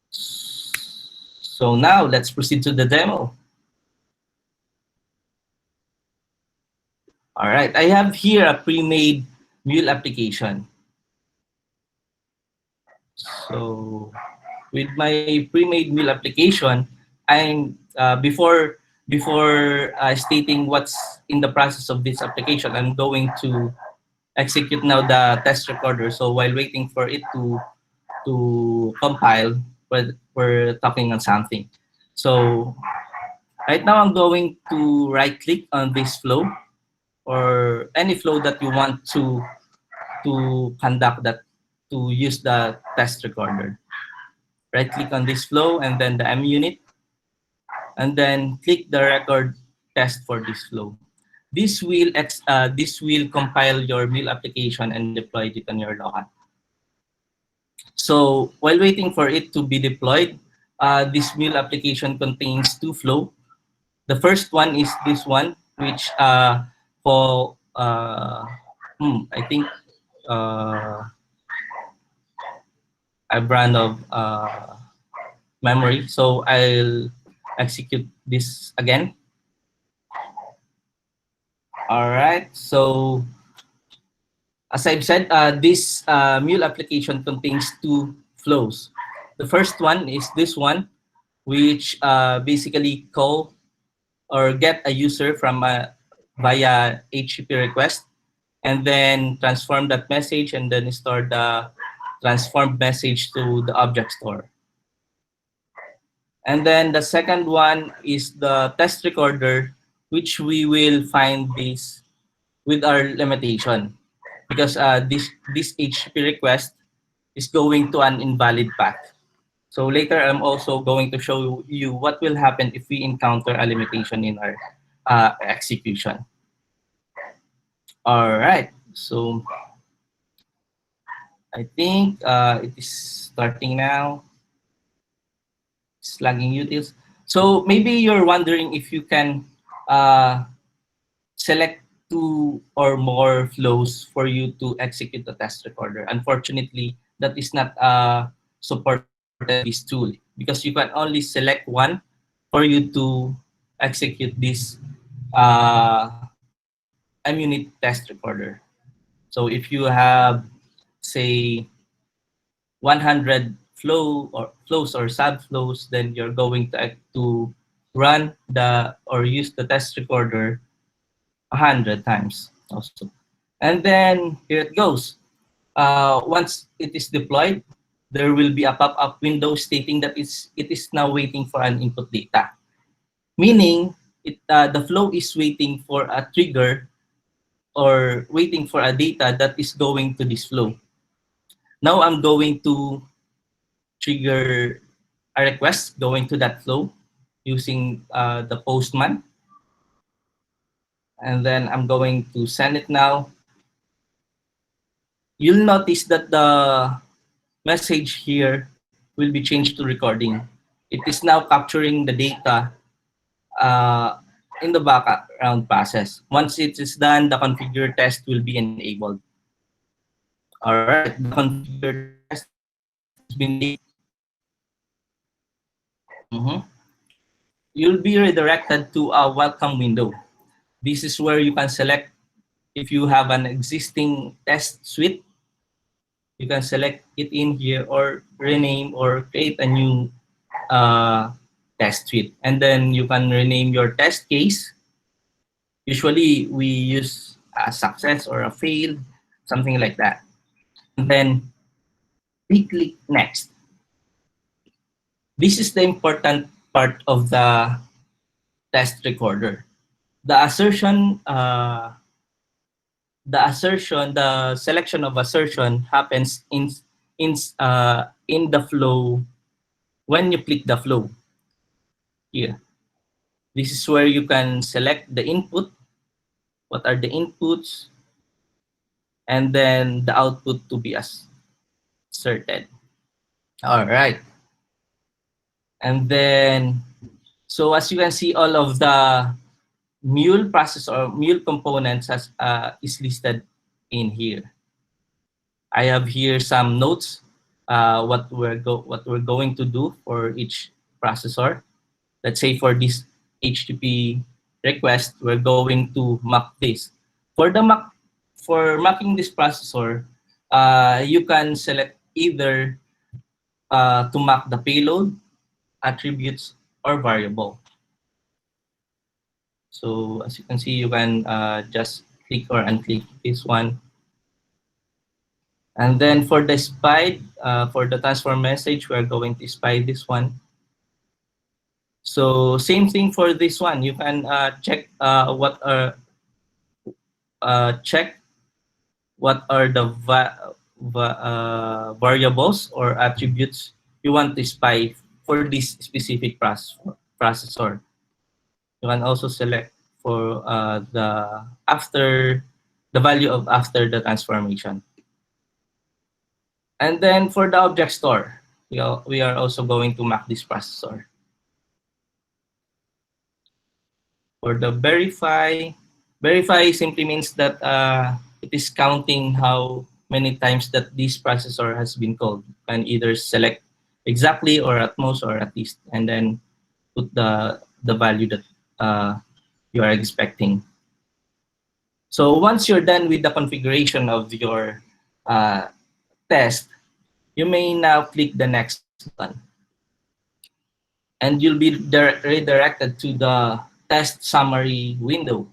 [SPEAKER 5] So now let's proceed to the demo. All right, I have here a pre-made Mule application. So with my pre-made Mule application, I'm before stating what's in the process of this application, I'm going to execute now the test recorder. So while waiting for it to compile, we're talking on something. So right now I'm going to right click on this flow or any flow that you want to conduct that to use the test recorder. Right click on this flow and then the MUnit, and then click the record test for this flow. This will compile your Mule application and deploy it on your local. So while waiting for it to be deployed, this Mule application contains two flow. The first one is this one, which for I think I ran of memory, so I'll execute this again. All right, so as I've said, this Mule application contains two flows. The first one is this one, which basically call or get a user from via HTTP request, and then transform that message, and then store the transformed message to the object store. And then the second one is the test recorder, which we will find this with our limitation, because this HTTP request is going to an invalid path. So later, I'm also going to show you what will happen if we encounter a limitation in our execution. All right, so I think it is starting now. It's lagging utils. So maybe you're wondering if you can select two or more flows for you to execute the test recorder. Unfortunately, that is not supported in this tool, because you can only select one for you to execute this MUnit test recorder. So if you have, say, 100 flows or subflows, then you're going to run or use the test recorder 100 times also. And then here it goes. Once it is deployed, there will be a pop-up window stating that it is now waiting for an input data. Meaning, the flow is waiting for a trigger or waiting for a data that is going to this flow. Now I'm going to trigger a request going to that flow using the postman. And then I'm going to send it now. You'll notice that the message here will be changed to recording. It is now capturing the data in the background process. Once it is done, the configure test will be enabled. All right, the configure test has been enabled. You'll be redirected to a welcome window. This is where you can select if you have an existing test suite. You can select it in here or rename or create a new test suite. And then you can rename your test case. Usually we use a success or a fail, something like that. And then we click next. This is the important part of the test recorder. The selection of assertion happens in the flow when you click the flow. Here, this is where you can select the input. What are the inputs? And then the output to be asserted. All right. And then, so as you can see, all of the Mule process or Mule components is listed in here. I have here some notes, what we're going to do for each processor. Let's say for this HTTP request, we're going to map this. For mapping this processor, you can select either to map the payload, attributes, or variable. So as you can see, you can just click or unclick this one And then for the spy, for the transform message, we're going to spy this one. So same thing for this one. You can check check what are the variables or attributes you want to spy for this specific processor. You can also select for the value of after the transformation. And then for the object store, we are also going to map this processor. For the verify simply means that it is counting how many times that this processor has been called. You can either select exactly or at most or at least, and then put the value that you are expecting. So once you're done with the configuration of your test, you may now click the next button. And you'll be redirected to the test summary window.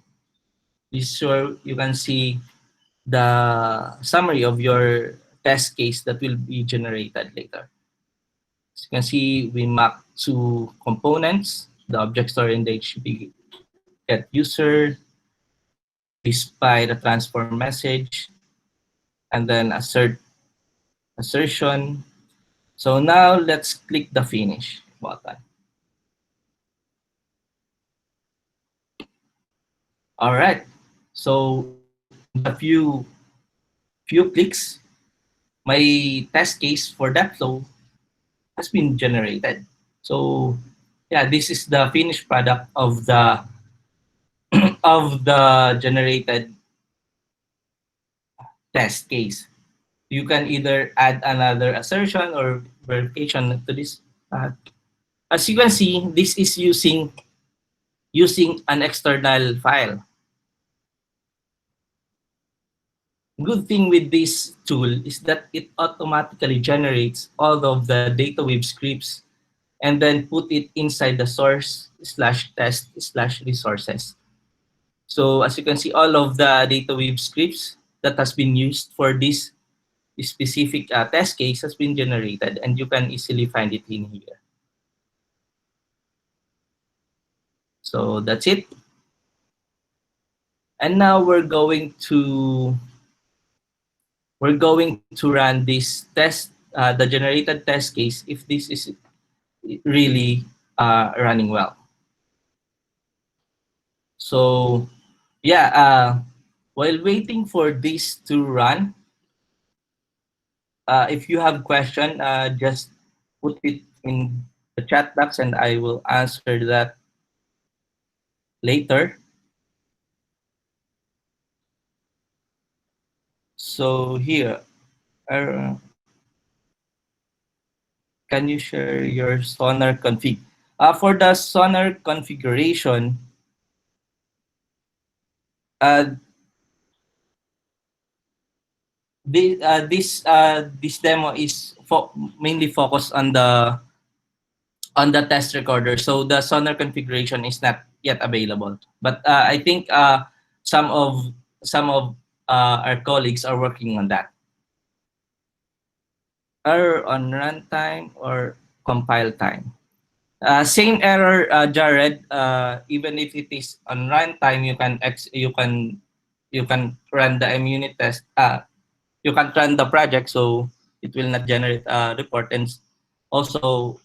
[SPEAKER 5] This is where you can see the summary of your test case that will be generated later. As you can see, we map two components, the object store and the HTTP get user, we spy the transform message, and then assertion. So now let's click the finish button. All right. So in the few clicks, my test case for that flow has been generated. So yeah, this is the finished product of the of the generated test case. You can either add another assertion or verification to this. As you can see, this is using an external file. Good thing with this tool is that it automatically generates all of the data wave scripts and then put it inside the source/test/resources. So as you can see, all of the data wave scripts that has been used for this specific test case has been generated, and you can easily find it in here. So that's it. And now we're going to run this test, the generated test case, if this is really running well. So yeah, while waiting for this to run, if you have question, just put it in the chat box and I will answer that later. So here, can you share your Sonar config? For the Sonar configuration, this demo is mainly focused on the test recorder. So the Sonar configuration is not yet available. But I think some of our colleagues are working on that. Error on runtime or compile time. Same error, Jared. Even if it is on runtime, you can run the MUnit test. You can run the project, so it will not generate a report. And also,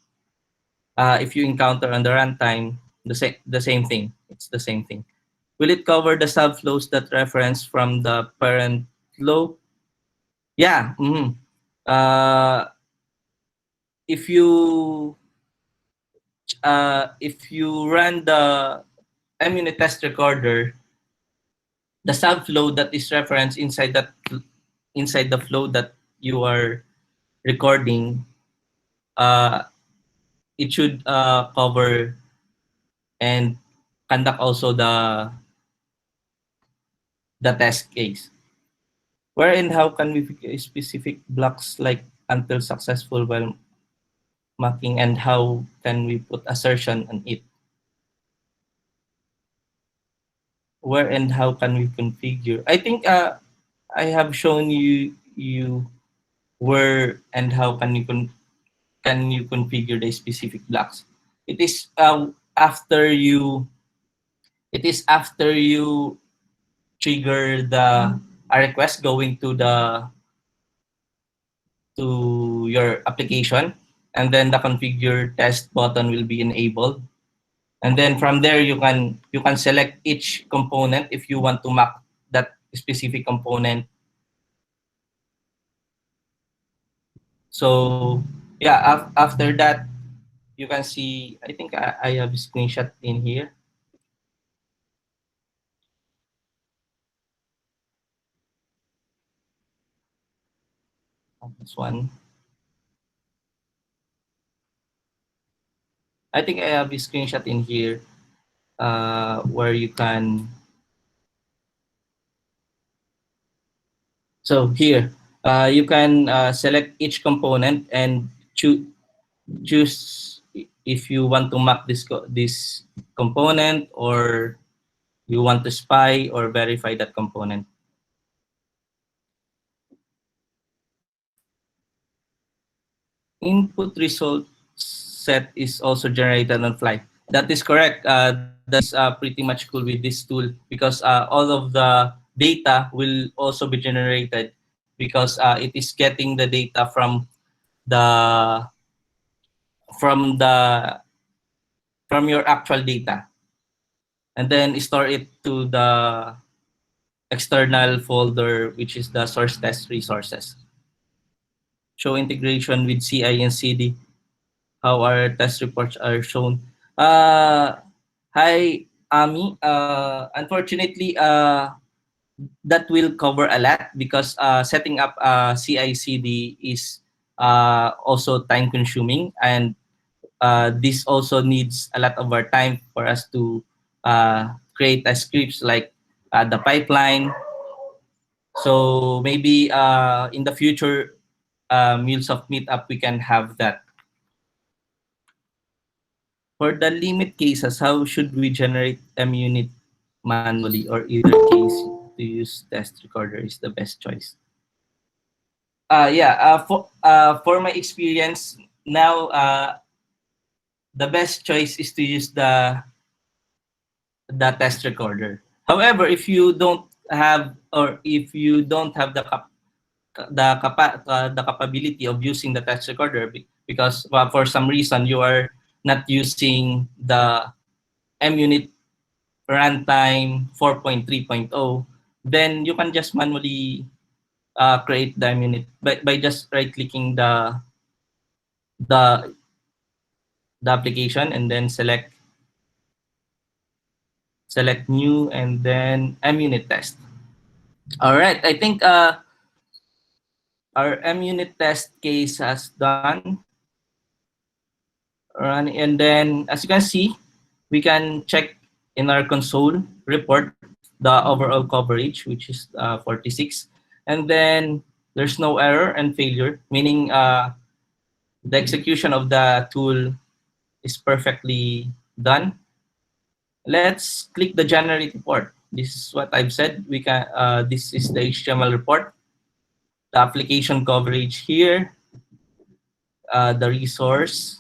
[SPEAKER 5] if you encounter on the runtime, the same thing. It's the same thing. Will it cover the subflows that reference from the parent flow? Yeah. Mm-hmm. If you run the MUnit test recorder, the subflow that is referenced inside the flow that you are recording, it should cover and conduct also the test case. Where and how can we pick specific blocks like until successful while mocking, and how can we put assertion on it? Where and how can we configure? I think I have shown you where and how can you configure the specific blocks. It is after you trigger a request going to your application, and then the configure test button will be enabled. And then from there you can select each component if you want to map that specific component. So yeah, after that you can see, I think I have a screenshot in here. This one. I think I have a screenshot in here where you can. So here, you can select each component and choose if you want to map this component, or you want to spy or verify that component. Input result set is also generated on fly. That is correct. That is pretty much cool with this tool, because all of the data will also be generated, because it is getting the data the from the from your actual data, and then store it to the external folder, which is the source test resources. Show integration with CI and CD, how our test reports are shown. Hi, Ami. Unfortunately, that will cover a lot, because setting up CI/CD is also time consuming, and this also needs a lot of our time for us to create a scripts like the pipeline. So maybe in the future MuleSoft Meetup we can have that. For the limit cases, how should we generate MUnit manually, or either case to use test recorder is the best choice? For my experience now, the best choice is to use the test recorder. However, if you don't have, or if you don't have the capability of using the test recorder, because for some reason you are not using the MUnit runtime 4.3.0, then you can just manually create the MUnit by just right clicking the application, and then select new, and then MUnit test. All right, I think our MUnit test case has done. And then, as you can see, we can check in our console report the overall coverage, which is 46. And then there's no error and failure, meaning the execution of the tool is perfectly done. Let's click the generate report. This is what I've said. We can. This is the HTML report. The application coverage here, the resource.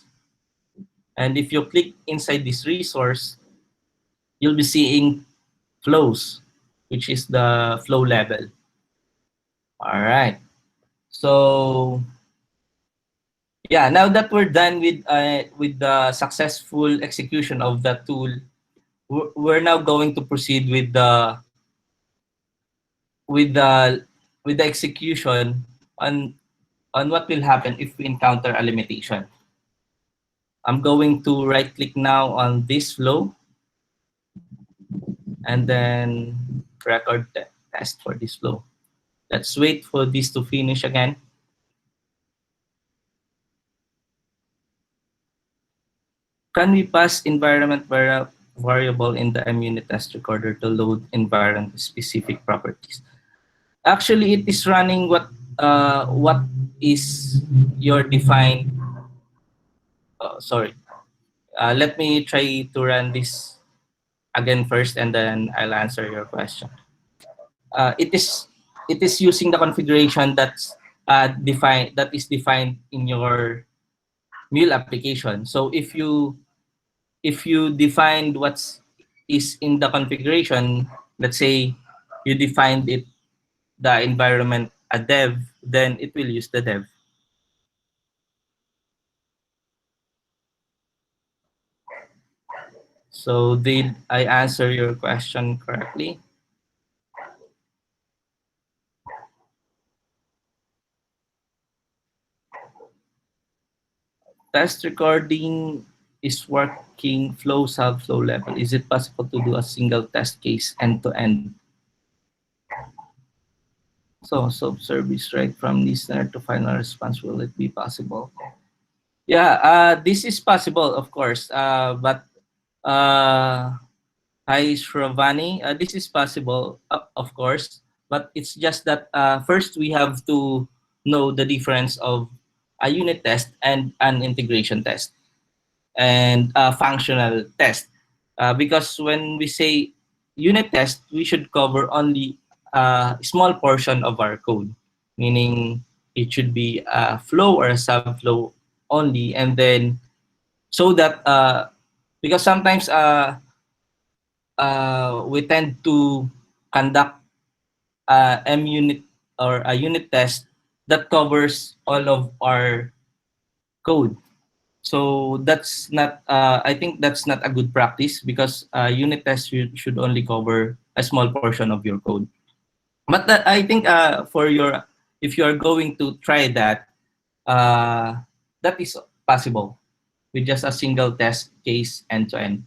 [SPEAKER 5] And if you click inside this resource, you'll be seeing flows, which is the flow level. All right. So yeah, now that we're done with the successful execution of the tool, we're now going to proceed with the execution on what will happen if we encounter a limitation. I'm going to right click now on this flow, and then record test for this flow. Let's wait for this to finish again. Can we pass environment variable in the MUnit test recorder to load environment specific properties? Actually, it is running what is your defined. Sorry. Let me try to run this again first, and then I'll answer your question. It is using the configuration is defined in your Mule application. So if you defined what's is in the configuration, let's say you defined it the environment a dev, then it will use the dev. So did I answer your question correctly? Test recording is working flow subflow level. Is it possible to do a single test case end to end? So service right from listener to final response, will it be possible? Yeah, this is possible, of course. But hi, Shravani. This is possible, of course. But it's just that first we have to know the difference of a unit test and an integration test and a functional test. Because when we say unit test, we should cover only a small portion of our code, meaning it should be a flow or a subflow only, and then so that because sometimes we tend to conduct MUnit or a unit test that covers all of our code. So that's not, I think that's not a good practice because unit tests should only cover a small portion of your code. But I think for your, if you are going to try that, that is possible with just a single test case end to end.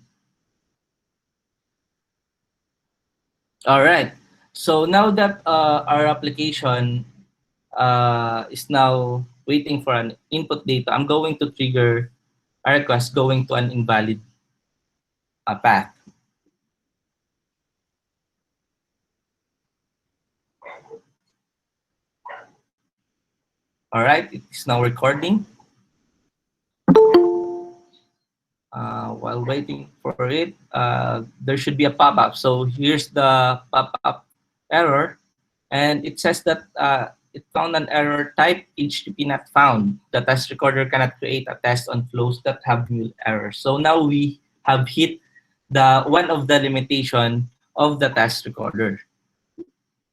[SPEAKER 5] All right. So now that our application is now waiting for an input data, I'm going to trigger a request going to an invalid path. All right, it is now recording. While waiting for it, there should be a pop-up. So here's the pop-up error, and it says that it found an error type HTTP not found. The test recorder cannot create a test on flows that have mule errors. So now we have hit the one of the limitation of the test recorder.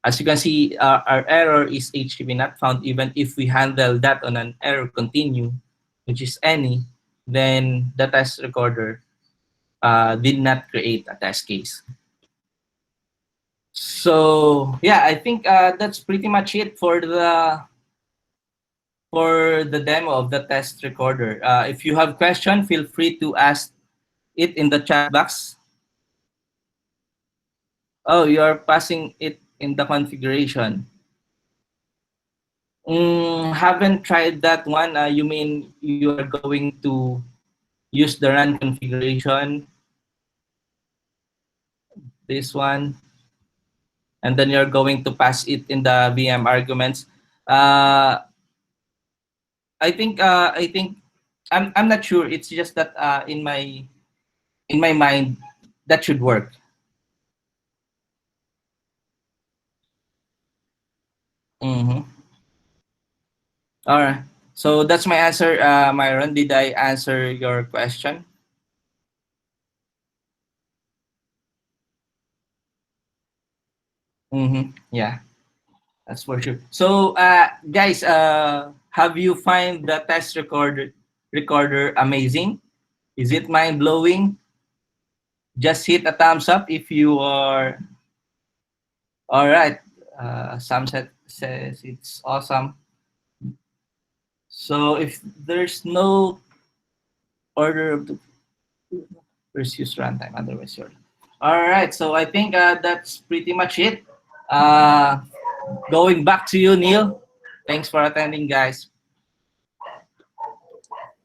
[SPEAKER 5] As you can see, our error is HTTP not found. Even if we handle that on an error continue, which is any, then the test recorder did not create a test case. So yeah, I think that's pretty much it for the demo of the test recorder. If you have question, feel free to ask it in the chat box. Oh, you are passing it in the configuration. Haven't tried that one. You mean you are going to use the run configuration, this one, and then you're going to pass it in the VM arguments. I think I'm not sure. It's just that in my mind that should work. Mm-hmm. All right. So that's my answer, Myron. Did I answer your question? Mm-hmm. Yeah, that's for sure. So, guys, have you find the test recorder amazing? Is it mind blowing? Just hit a thumbs up if you are. All right. Samset says it's awesome. So if there's no order of the first use runtime, otherwise you're. All right. So I think that's pretty much it. Going back to you, Neil. Thanks for attending, guys.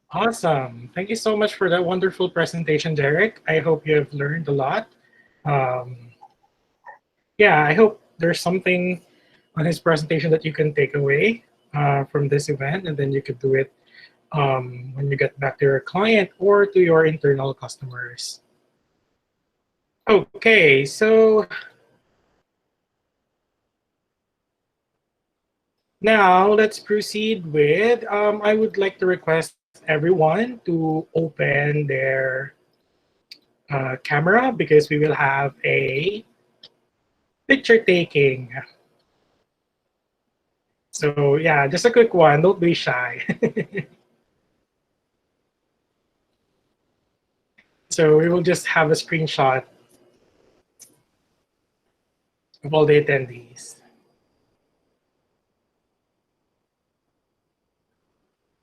[SPEAKER 1] Awesome. Thank you so much for that wonderful presentation, Derek. I hope you have learned a lot. Yeah, I hope there's something on his presentation that you can take away from this event, and then you could do it when you get back to your client or to your internal customers. Okay, so Now let's proceed with, I would like to request everyone to open their camera because we will have a picture taking. So yeah, just a quick one, don't be shy. So we will just have a screenshot of all the attendees.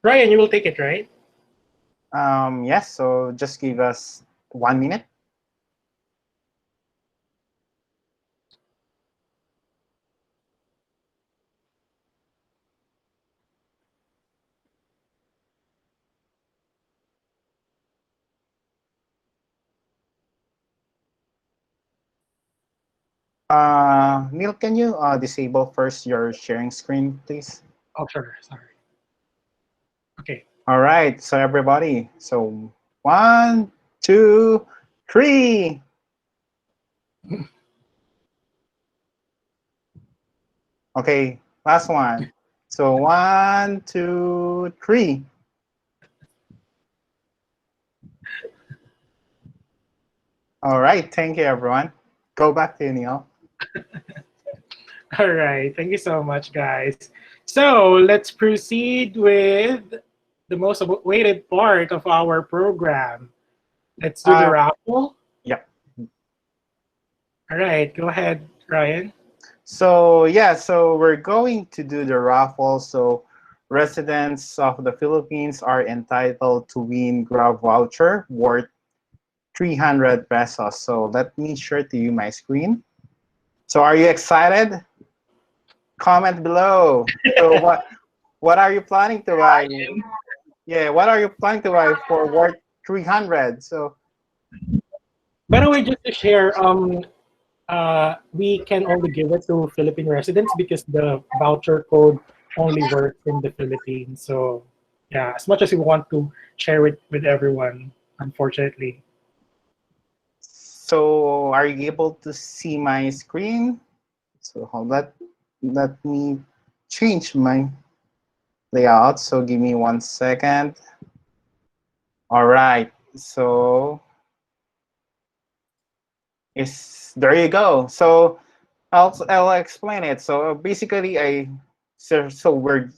[SPEAKER 1] Ryan, you will take it, right?
[SPEAKER 6] Yes, so just give us 1 minute. Neil, can you disable first your sharing screen, please?
[SPEAKER 1] Oh, sure, sorry. Okay.
[SPEAKER 6] All right, so everybody, so 1, 2, 3. Okay, last one. So 1, 2, 3. All right, thank you, everyone. Go back to you, Neil.
[SPEAKER 1] All right, thank you so much, guys. So let's proceed with the most awaited part of our program. Let's do the raffle.
[SPEAKER 6] Yep.
[SPEAKER 1] All right, go ahead, Ryan.
[SPEAKER 6] So yeah, so we're going to do the raffle. So residents of the Philippines are entitled to win Grab voucher worth 300 pesos. So let me share to you my screen. So are you excited? Comment below. So what are you planning to buy? Yeah, what are you planning to buy for worth 300? So
[SPEAKER 1] By the way, just to share, we can only give it to Philippine residents because the voucher code only works in the Philippines. So yeah, as much as we want to share it with everyone, unfortunately.
[SPEAKER 6] so are you able to see my screen? So hold that. Let me change my layout. So give me 1 second. All right. So there you go. So I'll explain it. So basically, so we're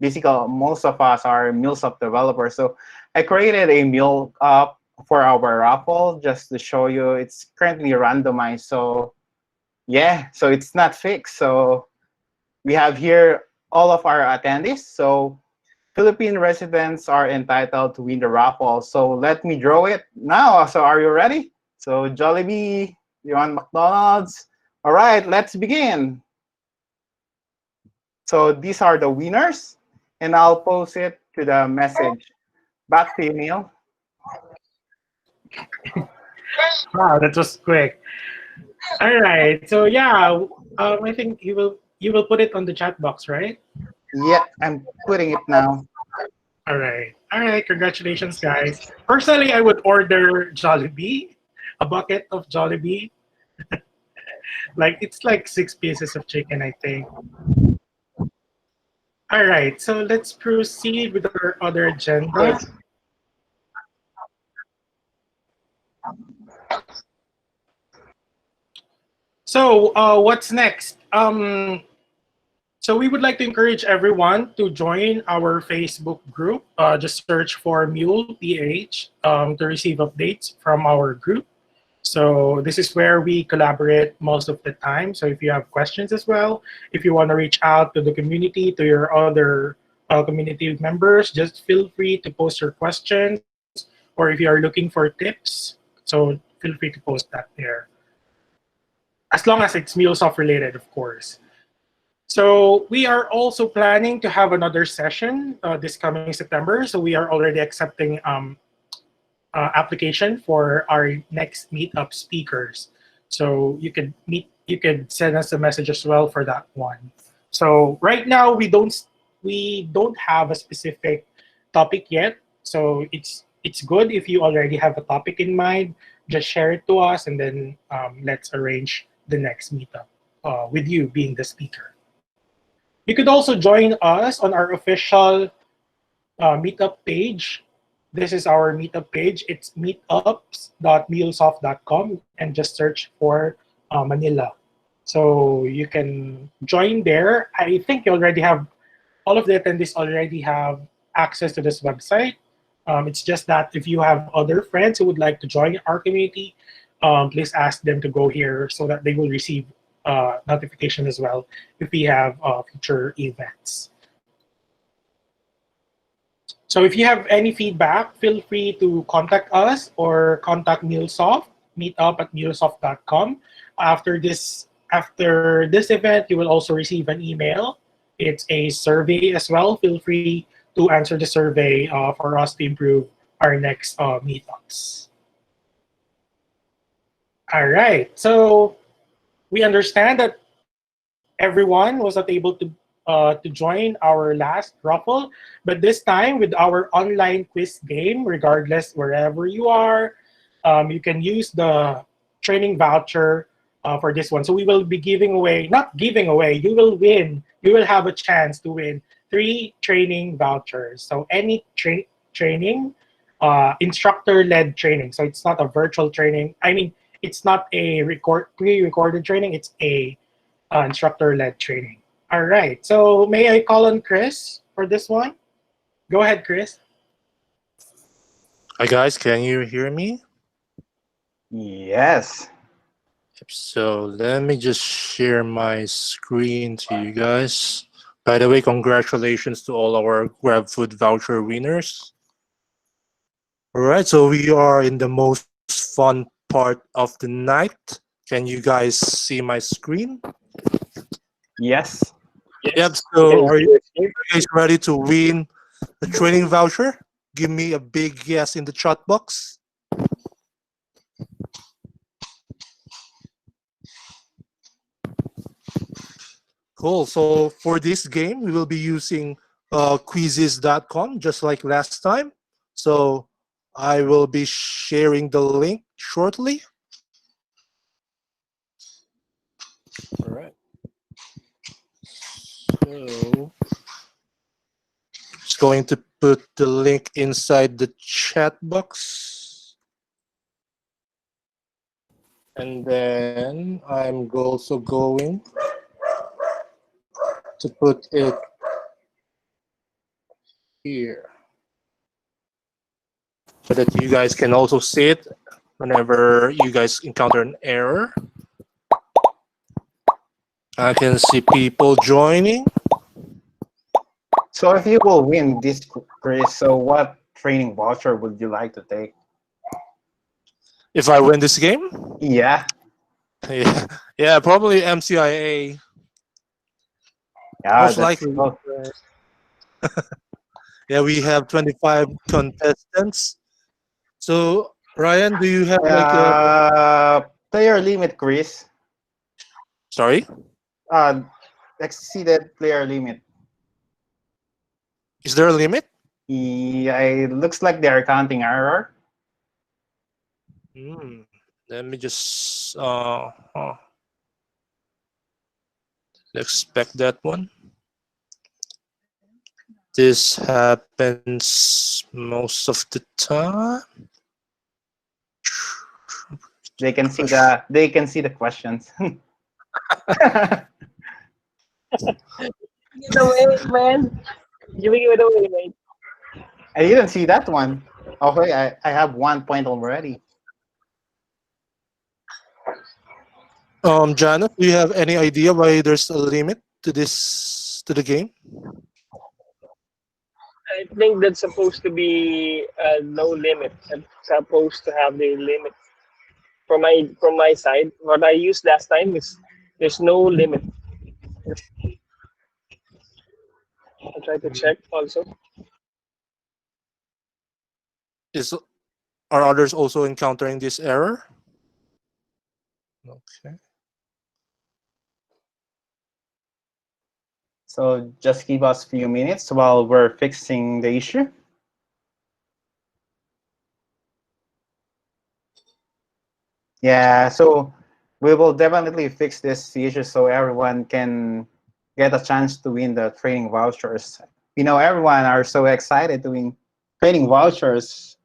[SPEAKER 6] basically most of us are MuleSoft developers. So I created a Mule app for our raffle just to show you. It's currently randomized. So yeah, so it's not fixed. So we have here all of our attendees. So Philippine residents are entitled to win the raffle. So let me draw it now. So are you ready? So Jollibee, you want McDonald's? All right, let's begin. So these are the winners, and I'll post it to the message. Back to you, Neil.
[SPEAKER 1] Wow, that was quick. All right, so yeah, I think you will put it on the chat box, right?
[SPEAKER 6] Yeah, I'm putting it now.
[SPEAKER 1] All right, congratulations, guys. Personally, I would order Jollibee, a bucket of Jollibee. Like it's like 6 pieces of chicken, I think. All right, so let's proceed with our other agenda. So what's next? So we would like to encourage everyone to join our Facebook group. Just search for Mule PH to receive updates from our group. So this is where we collaborate most of the time. So if you have questions as well, if you want to reach out to the community, to your other community members, just feel free to post your questions. Or if you are looking for tips, so feel free to post that there. As long as it's MuleSoft related, of course. So we are also planning to have another session this coming September. So we are already accepting application for our next meetup speakers. So you could send us a message as well for that one. So right now we don't have a specific topic yet. So it's good if you already have a topic in mind. Just share it to us, and then let's arrange the next meetup with you being the speaker. You could also join us on our official meetup page. This is our meetup page. It's meetups.mulesoft.com and just search for Manila. So you can join there. I think you already have, all of the attendees already have access to this website. It's just that if you have other friends who would like to join our community, please ask them to go here so that they will receive notification as well if we have future events. So if you have any feedback, feel free to contact us or contact MuleSoft, meetup@mulesoft.com. After this event, you will also receive an email. It's a survey as well. Feel free to answer the survey for us to improve our next meetups. All right, so we understand that everyone was not able to join our last raffle, but this time with our online quiz game, regardless wherever you are, you can use the training voucher for this one. So we will be giving away, not giving away, you will win. You will have a chance to win 3 training vouchers. So any training, instructor-led training. So it's not a virtual training. I mean, it's not a pre-recorded training. It's a instructor-led training. All right. So may I call on Chris for this one? Go ahead, Chris.
[SPEAKER 7] Hi guys, can you hear me?
[SPEAKER 6] Yes.
[SPEAKER 7] So let me just share my screen to you guys. By the way, congratulations to all our GrabFood voucher winners. All right, so we are in the most fun part of the night. Can you guys see my screen?
[SPEAKER 6] Yes.
[SPEAKER 7] Yep, so are you guys ready to win the training voucher? Give me a big yes in the chat box. Cool. So for this game, we will be using quizzes.com just like last time. So I will be sharing the link shortly. All right. So just going to put the link inside the chat box. And then I'm also going to put it here so that you guys can also see it whenever you guys encounter an error. I can see people joining.
[SPEAKER 6] So if you will win this, Chris, so what training voucher would you like to take?
[SPEAKER 7] If I win this game,
[SPEAKER 6] Yeah.
[SPEAKER 7] yeah, probably MCIA.
[SPEAKER 6] Yeah,
[SPEAKER 7] Most
[SPEAKER 6] that's
[SPEAKER 7] likely.
[SPEAKER 6] cool.
[SPEAKER 7] Yeah, we have 25 contestants. So Ryan, do you have like a
[SPEAKER 6] Player limit, Chris.
[SPEAKER 7] sorry?
[SPEAKER 6] Exceeded player limit.
[SPEAKER 7] Is there a limit?
[SPEAKER 6] Yeah, it looks like they are counting error.
[SPEAKER 7] Let me just expect that one. This happens most of the time.
[SPEAKER 6] They can see the questions.
[SPEAKER 2] Give it away, man. Giving it away, mate.
[SPEAKER 6] I didn't see that one. Okay, I have 1 point already.
[SPEAKER 7] Janet, do you have any idea why there's a limit to the game?
[SPEAKER 2] I think that's supposed to be no limit. It's supposed to have the limit. From my side, what I used last time is there's no limit. I'll try to check also.
[SPEAKER 7] Are others also encountering this error? Okay.
[SPEAKER 6] So just give us a few minutes while we're fixing the issue. Yeah, so we will definitely fix this issue so everyone can get a chance to win the training vouchers. We know everyone are so excited to win training vouchers.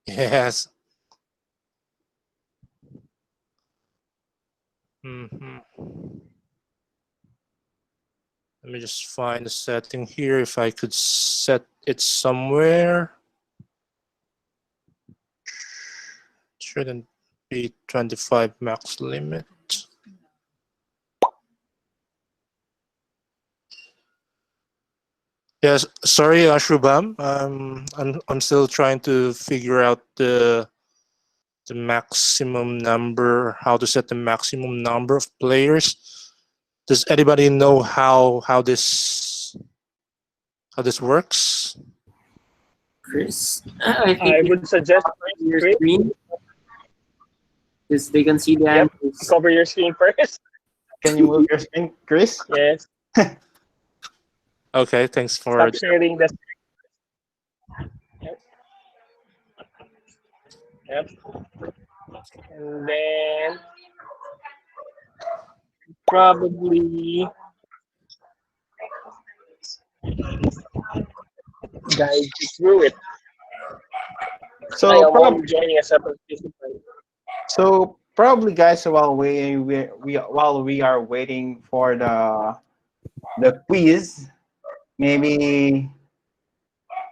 [SPEAKER 7] Yes. Mhm. Let me just find the setting here. If I could set it somewhere. Shouldn't be 25 max limit. Yes, sorry, Shubham. I'm still trying to figure out the maximum number, how to set the maximum number of players. Does anybody know how this works?
[SPEAKER 4] Chris, I
[SPEAKER 2] I
[SPEAKER 4] think
[SPEAKER 2] would suggest
[SPEAKER 4] your
[SPEAKER 2] Chris,
[SPEAKER 4] screen because they can see the
[SPEAKER 2] yep,
[SPEAKER 4] answers.
[SPEAKER 2] cover your screen first.
[SPEAKER 6] Can you move your screen, Chris?
[SPEAKER 2] Yes.
[SPEAKER 7] Okay, thanks for
[SPEAKER 2] Stop sharing the. Yep. Yep. And then probably guide you through it. I
[SPEAKER 6] So
[SPEAKER 2] am only joining as a participant.
[SPEAKER 6] probably guys, while we are waiting for the quiz, maybe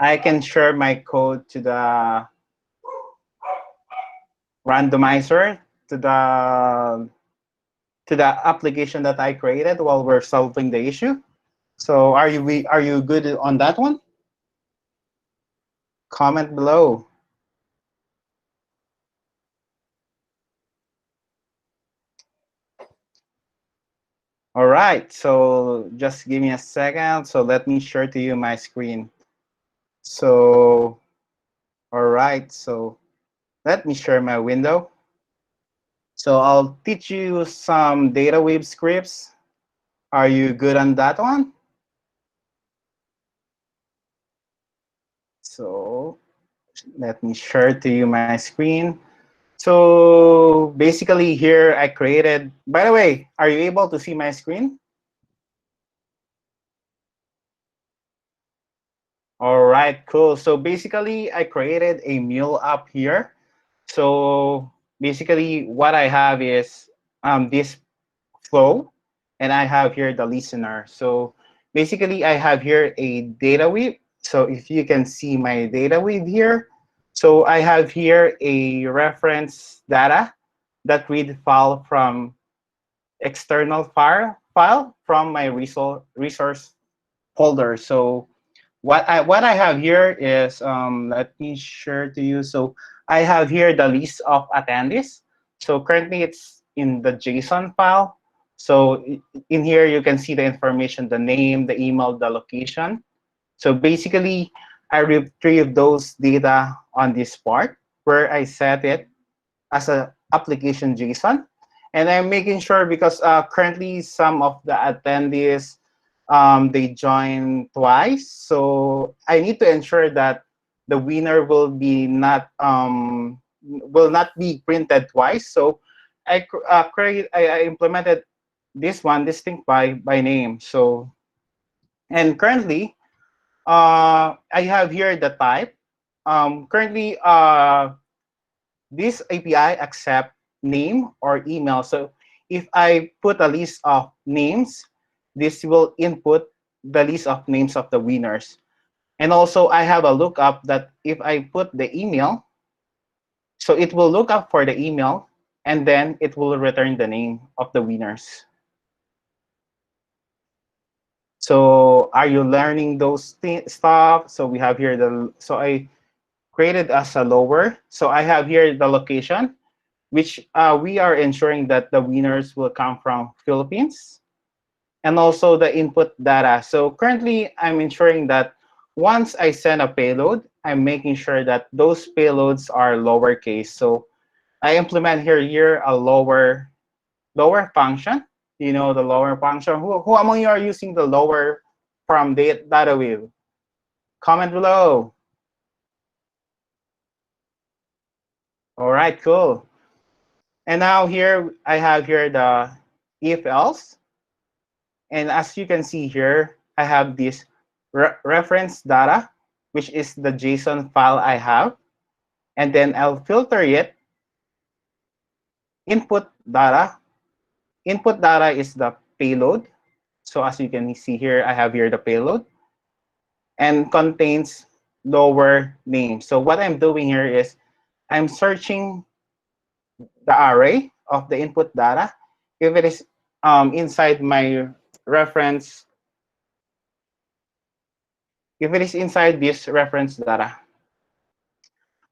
[SPEAKER 6] I can share my code to the randomizer to the application that I created while we're solving the issue. So are you good on that one? Comment below. All right, so just give me a second. So let me share to you my screen. So, all right, so let me share my window. So I'll teach you some data wave scripts. Are you good on that one? So let me share to you my screen. So basically here I created, by the way, are you able to see my screen? All right, cool. So basically I created a Mule app here. So basically what I have is this flow, and I have here the listener. So basically I have here a data weave. So if you can see my data weave here, so I have here a reference data that read file from external file from my resource folder. So what I have here is let me share to you. So I have here the list of attendees. So currently it's in the JSON file. So in here you can see the information, the name, the email, the location. So basically I retrieve those data on this part where I set it as a application JSON. And I'm making sure because currently some of the attendees they join twice, so I need to ensure that the winner will not be printed twice. So I implemented this one distinct by name. So and currently I have here the type. Currently this API accept name or email. So if I put a list of names, this will input the list of names of the winners. And also I have a lookup that if I put the email, so it will look up for the email and then it will return the name of the winners. So are you learning those stuff? So we have here so I created as a lower. So I have here the location, which we are ensuring that the winners will come from Philippines, and also the input data. So currently, I'm ensuring that once I send a payload, I'm making sure that those payloads are lowercase. So I implement here a lower function. You know the lower function. Who among you are using the lower from data wave? Comment below. All right, cool. And now here I have here the if else. And as you can see here, I have this reference data, which is the JSON file I have. And then I'll filter it. Input data. Input data is the payload. So as you can see here, I have here the payload and contains lower names. So what I'm doing here is I'm searching the array of the input data. If it is inside my reference, if it is inside this reference data.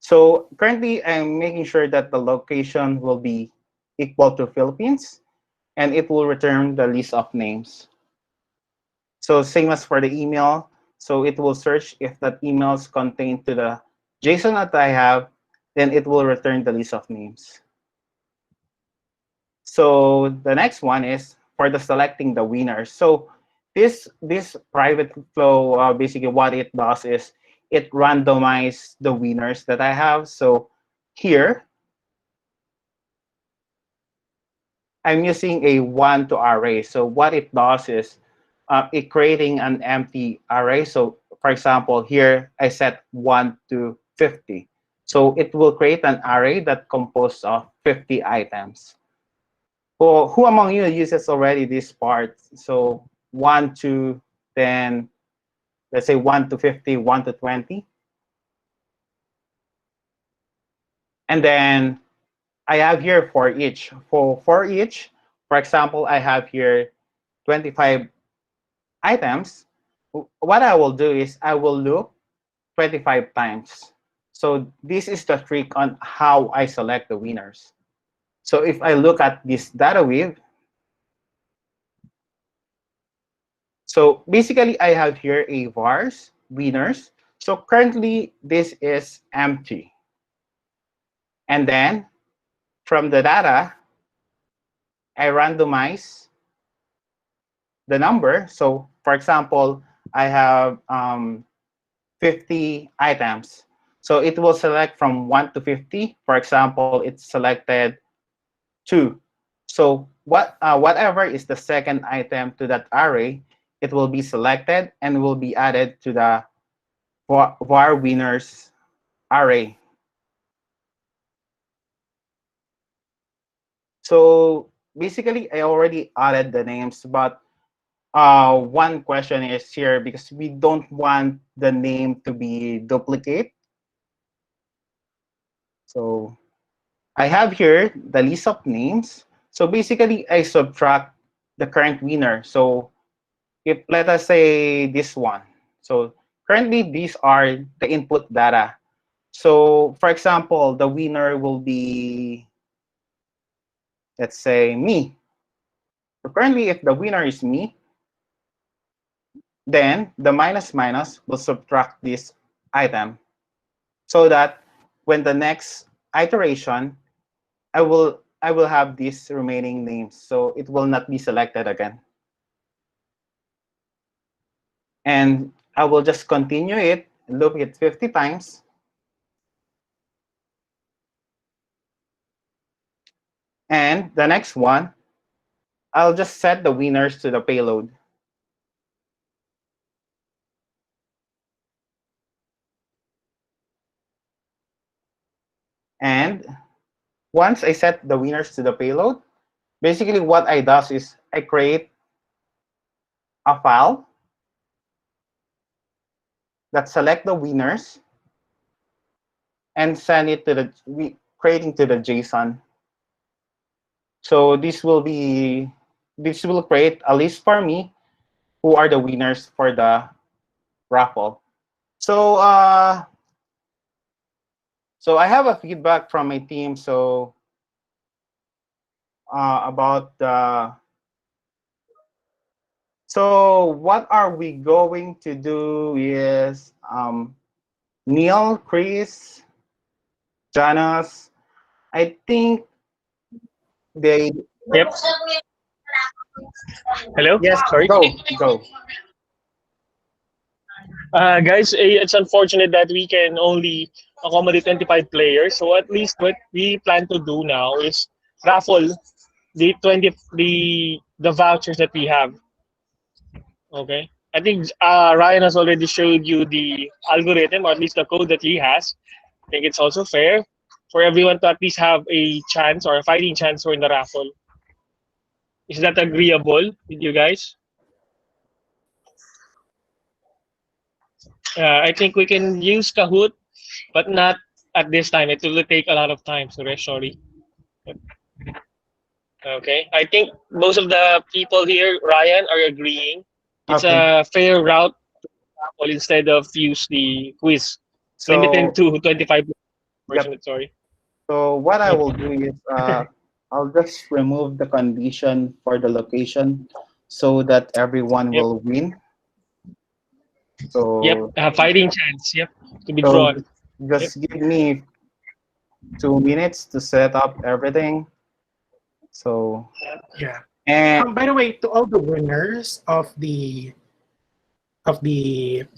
[SPEAKER 6] So currently, I'm making sure that the location will be equal to Philippines, and it will return the list of names. So same as for the email. So it will search if that email is contained to the JSON that I have, then it will return the list of names. So the next one is for the selecting the winners. So this private flow, basically what it does is it randomizes the winners that I have. So here, I'm using a 1 to array. So what it does is it creating an empty array. So for example, here I set 1 to 50. So it will create an array that composed of 50 items. Well, who among you uses already this part? So 1 to, then let's say 1 to 50, 1 to 20. And then I have here for each. For each, for example, I have here 25 items. What I will do is I will loop 25 times. So this is the trick on how I select the winners. So if I look at this data weave, so basically I have here a vars winners. So currently this is empty. And then from the data, I randomize the number. So for example, I have 50 items. So it will select from 1 to 50. For example, it's selected 2. So whatever is the second item to that array, it will be selected and will be added to the var winners array. So basically, I already added the names, but one question is here because we don't want the name to be duplicate. So I have here the list of names. So basically, I subtract the current winner. So if let us say this one. So currently, these are the input data. So for example, the winner will be, let's say, me. So currently, if the winner is me, then the minus minus will subtract this item so that when the next iteration, I will have these remaining names. So it will not be selected again. And I will just continue it, loop it 50 times. And the next one, I'll just set the winners to the payload. And once I set the winners to the payload, basically what I does is I create a file that select the winners and send it to the creating to the JSON. So this will create a list for me who are the winners for the raffle. So so I have a feedback from my team. So about the. So what are we going to do is Neil, Chris, Janos. I think they.
[SPEAKER 2] Yep. Hello?
[SPEAKER 6] Yes,
[SPEAKER 2] Sorry.
[SPEAKER 6] go.
[SPEAKER 2] Guys, it's unfortunate that we can only accommodate 25 players. So at least what we plan to do now is raffle the vouchers that we have. Okay. I think Ryan has already showed you the algorithm, or at least the code that he has. I think it's also fair for everyone to at least have a chance or a fighting chance for in the raffle. Is that agreeable with you guys? I think we can use Kahoot, but not at this time. It will take a lot of time, so sorry. Okay. I think most of the people here, Ryan, are agreeing. It's
[SPEAKER 6] Okay.
[SPEAKER 2] a fair route to raffle instead of use the quiz. Limited
[SPEAKER 6] So,
[SPEAKER 2] to 25
[SPEAKER 6] yep.
[SPEAKER 2] percent, sorry.
[SPEAKER 6] So what I will do is I'll just remove the condition for the location so that everyone
[SPEAKER 2] Yep.
[SPEAKER 6] will win.
[SPEAKER 2] Yep.
[SPEAKER 6] So,
[SPEAKER 2] Fighting chance. Yep. To be
[SPEAKER 6] so
[SPEAKER 2] drawn. Yep.
[SPEAKER 6] just give me 2 minutes to set up everything. So,
[SPEAKER 1] Yeah.
[SPEAKER 6] and
[SPEAKER 1] By the way, to all the winners of the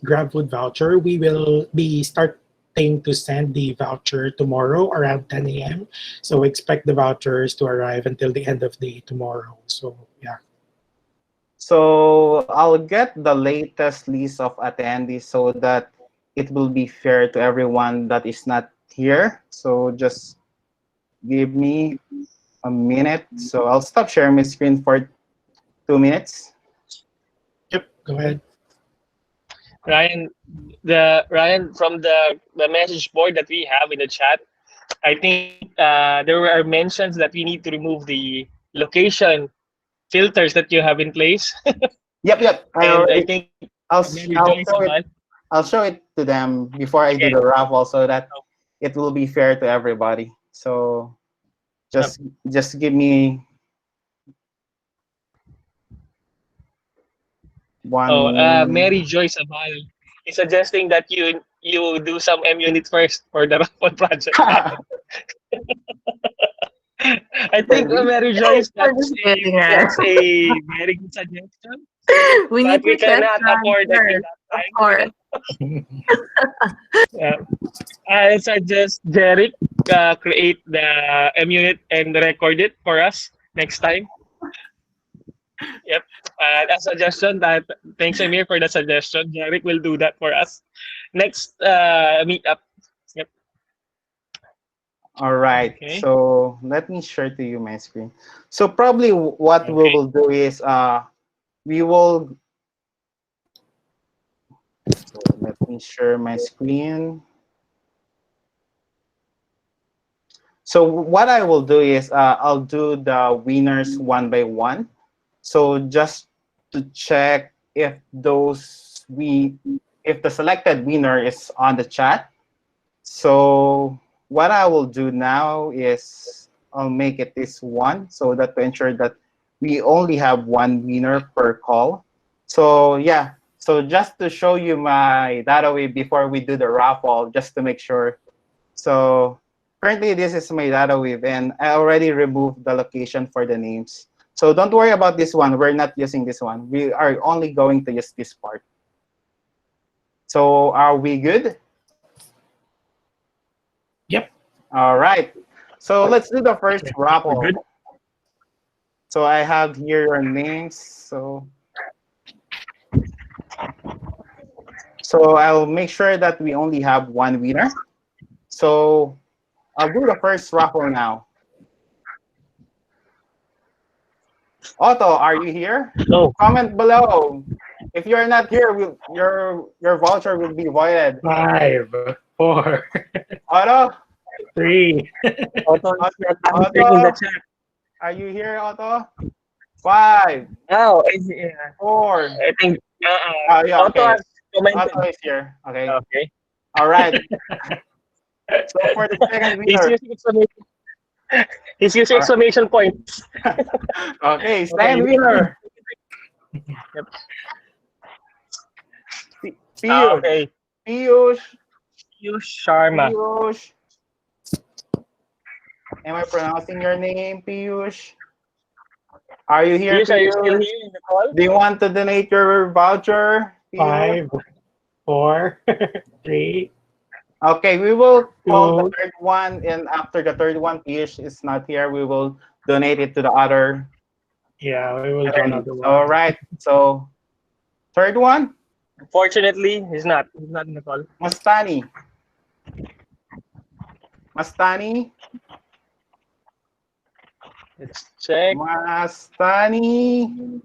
[SPEAKER 1] Grab Food voucher, we will be starting to send the voucher tomorrow around 10 a.m. So expect the vouchers to arrive until the end of the day tomorrow. So yeah.
[SPEAKER 6] so I'll get the latest list of attendees so that it will be fair to everyone that is not here. So just give me a minute. So I'll stop sharing my screen for 2 minutes.
[SPEAKER 1] Yep. Go ahead.
[SPEAKER 2] Ryan, Ryan from the message board that we have in the chat, I think there were mentions that we need to remove the location filters that you have in place.
[SPEAKER 6] Yep. I
[SPEAKER 2] And I
[SPEAKER 6] already.
[SPEAKER 2] think
[SPEAKER 6] I'll
[SPEAKER 2] Mary
[SPEAKER 6] I'll
[SPEAKER 2] Joyce
[SPEAKER 6] show it.
[SPEAKER 2] Abal.
[SPEAKER 6] I'll show it to them before I do
[SPEAKER 2] Okay.
[SPEAKER 6] the raffle so that it will be fair to everybody. So just give me
[SPEAKER 2] Oh,
[SPEAKER 6] 1 minute.
[SPEAKER 2] Mary Joyce Abal is suggesting that you do some MUnit first for the raffle project. I think Mary Joyce,
[SPEAKER 3] We're just kidding,
[SPEAKER 2] that's a very good suggestion,
[SPEAKER 3] We
[SPEAKER 2] but
[SPEAKER 3] need
[SPEAKER 2] we
[SPEAKER 3] to test
[SPEAKER 2] cannot
[SPEAKER 3] run
[SPEAKER 2] afford, I think,
[SPEAKER 3] first,
[SPEAKER 2] that
[SPEAKER 3] of
[SPEAKER 2] time.
[SPEAKER 3] course.
[SPEAKER 2] Yeah. I suggest Derek create the MUnit and record it for us next time. Yep. A suggestion that thanks Amir for the suggestion. Derek will do that for us next meetup. Yep.
[SPEAKER 6] All right.
[SPEAKER 2] Okay.
[SPEAKER 6] So let me share to you my screen. So probably what we
[SPEAKER 2] Okay.
[SPEAKER 6] will do is we will. So let me share my screen. So what I will do is I'll do the winners one by one. So just to check if if the selected winner is on the chat. So what I will do now is I'll make it this one so that to ensure that we only have one winner per call. So yeah, so just to show you my data wave before we do the raffle, just to make sure. So currently this is my data wave and I already removed the location for the names. So don't worry about this one. We're not using this one. We are only going to use this part. So are we good?
[SPEAKER 1] Yep.
[SPEAKER 6] All right. So let's do the first
[SPEAKER 2] We're
[SPEAKER 6] raffle.
[SPEAKER 2] good.
[SPEAKER 6] So I have here your names. So I'll make sure that we only have one winner. So I'll do the first raffle now. Otto, are you here?
[SPEAKER 2] Oh,
[SPEAKER 6] Comment below. If you're not here, your voucher will be voided.
[SPEAKER 1] 5, 4,
[SPEAKER 6] Otto,
[SPEAKER 1] 3.
[SPEAKER 2] Otto is not answering in the chat.
[SPEAKER 6] are you here, Otto? 5,
[SPEAKER 2] Oh,
[SPEAKER 6] 4.
[SPEAKER 2] I think
[SPEAKER 6] Yeah,
[SPEAKER 2] Otto
[SPEAKER 6] okay.
[SPEAKER 2] has commented.
[SPEAKER 6] Otto is here. Okay.
[SPEAKER 2] Okay.
[SPEAKER 6] All right. So for the second
[SPEAKER 2] He's
[SPEAKER 6] winner.
[SPEAKER 2] using exclamation. He's using exclamation points.
[SPEAKER 6] Okay, second winner.
[SPEAKER 2] Yep.
[SPEAKER 6] Piyush.
[SPEAKER 2] Okay.
[SPEAKER 6] Piyush.
[SPEAKER 2] Piyush Sharma.
[SPEAKER 6] Piyush. Am I pronouncing your name, Piyush? Are you here,
[SPEAKER 2] Piyush, are you still
[SPEAKER 6] Piyush?
[SPEAKER 2] here in the call?
[SPEAKER 6] Do you want to donate your voucher, Piyush?
[SPEAKER 1] 5, 4, 3.
[SPEAKER 6] Okay, we will call the
[SPEAKER 1] Two.
[SPEAKER 6] third one, and after the third one, Piyush is not here. We will donate it to the other
[SPEAKER 1] Yeah, we will do
[SPEAKER 6] attendee.
[SPEAKER 1] another one.
[SPEAKER 6] All right. So Third one,
[SPEAKER 2] Fortunately, he's not. He's not in the call.
[SPEAKER 6] Mastani. Mastani.
[SPEAKER 2] Let's check.
[SPEAKER 6] Mastani.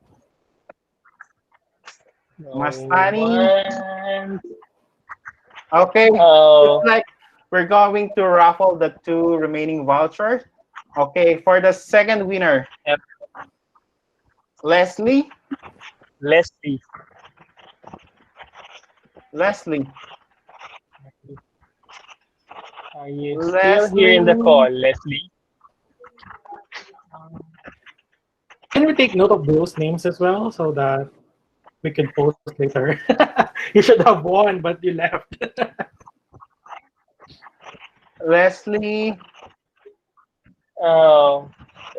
[SPEAKER 2] No
[SPEAKER 6] Mastani.
[SPEAKER 2] one.
[SPEAKER 6] Okay.
[SPEAKER 2] Oh,
[SPEAKER 6] Looks like we're going to raffle the 2 remaining vouchers. Okay, for the second winner.
[SPEAKER 2] Yep.
[SPEAKER 6] Leslie.
[SPEAKER 2] Leslie.
[SPEAKER 6] Leslie.
[SPEAKER 2] Are you still here in the call, Leslie?
[SPEAKER 1] Can we take note of those names as well so that we can post later? You should have won, but you left.
[SPEAKER 6] Leslie.
[SPEAKER 2] Oh,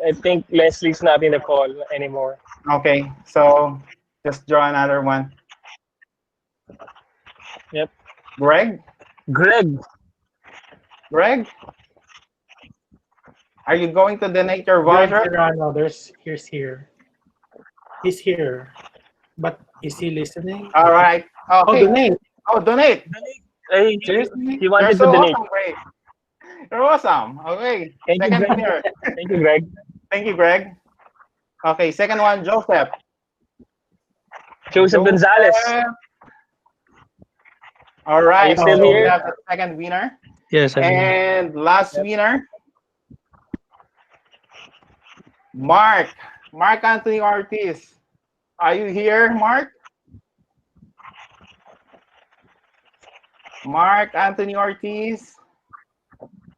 [SPEAKER 2] I think Leslie's not in the call anymore.
[SPEAKER 6] Okay, so just draw another one.
[SPEAKER 2] Yep.
[SPEAKER 6] Greg.
[SPEAKER 2] Greg.
[SPEAKER 6] Greg. Are you going to donate your
[SPEAKER 1] Greg
[SPEAKER 6] voucher?
[SPEAKER 1] Serrano, he's here. He's here. But is he listening?
[SPEAKER 6] All right.
[SPEAKER 1] Oh,
[SPEAKER 6] Okay.
[SPEAKER 1] donate.
[SPEAKER 6] Oh, donate.
[SPEAKER 2] Hey,
[SPEAKER 1] Seriously?
[SPEAKER 2] he wanted
[SPEAKER 6] You're
[SPEAKER 2] to
[SPEAKER 6] so
[SPEAKER 2] donate.
[SPEAKER 6] awesome, Greg. You're awesome. Okay.
[SPEAKER 2] Thank you,
[SPEAKER 6] Second
[SPEAKER 2] Greg.
[SPEAKER 6] winner.
[SPEAKER 2] Thank you, Greg.
[SPEAKER 6] Thank you, Greg. Okay, second one, Joseph.
[SPEAKER 2] Joseph Gonzalez.
[SPEAKER 6] All right.
[SPEAKER 2] Are you still
[SPEAKER 6] so
[SPEAKER 2] here?
[SPEAKER 6] We have the second winner.
[SPEAKER 8] Yes, I'm here.
[SPEAKER 6] And last winner, Mark. Mark Anthony Ortiz. Are you here, Mark? Mark Anthony Ortiz.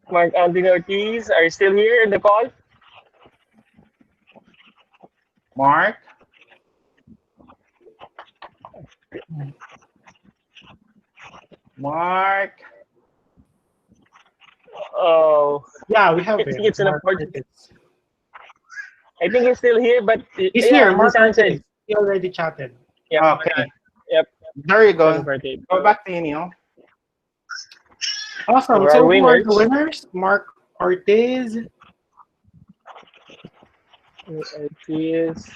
[SPEAKER 2] Mark Anthony Ortiz, are you still here in the call?
[SPEAKER 6] Mark. Mark.
[SPEAKER 2] Oh,
[SPEAKER 1] Yeah, we have
[SPEAKER 2] I
[SPEAKER 1] him.
[SPEAKER 2] think it's an
[SPEAKER 1] Mark
[SPEAKER 2] important.
[SPEAKER 1] Ortiz.
[SPEAKER 2] I think he's still here, but
[SPEAKER 1] He's
[SPEAKER 2] yeah,
[SPEAKER 1] here.
[SPEAKER 2] he's
[SPEAKER 1] Mark
[SPEAKER 2] answered.
[SPEAKER 1] Ortiz. He already chatted.
[SPEAKER 2] Yeah.
[SPEAKER 6] Okay.
[SPEAKER 2] Yep.
[SPEAKER 6] There you go.
[SPEAKER 2] Birthday.
[SPEAKER 6] Go back to you, Neil.
[SPEAKER 1] Awesome.
[SPEAKER 2] Who are
[SPEAKER 1] So who are
[SPEAKER 2] winners?
[SPEAKER 1] the winners? Mark Ortiz.
[SPEAKER 2] Ortiz.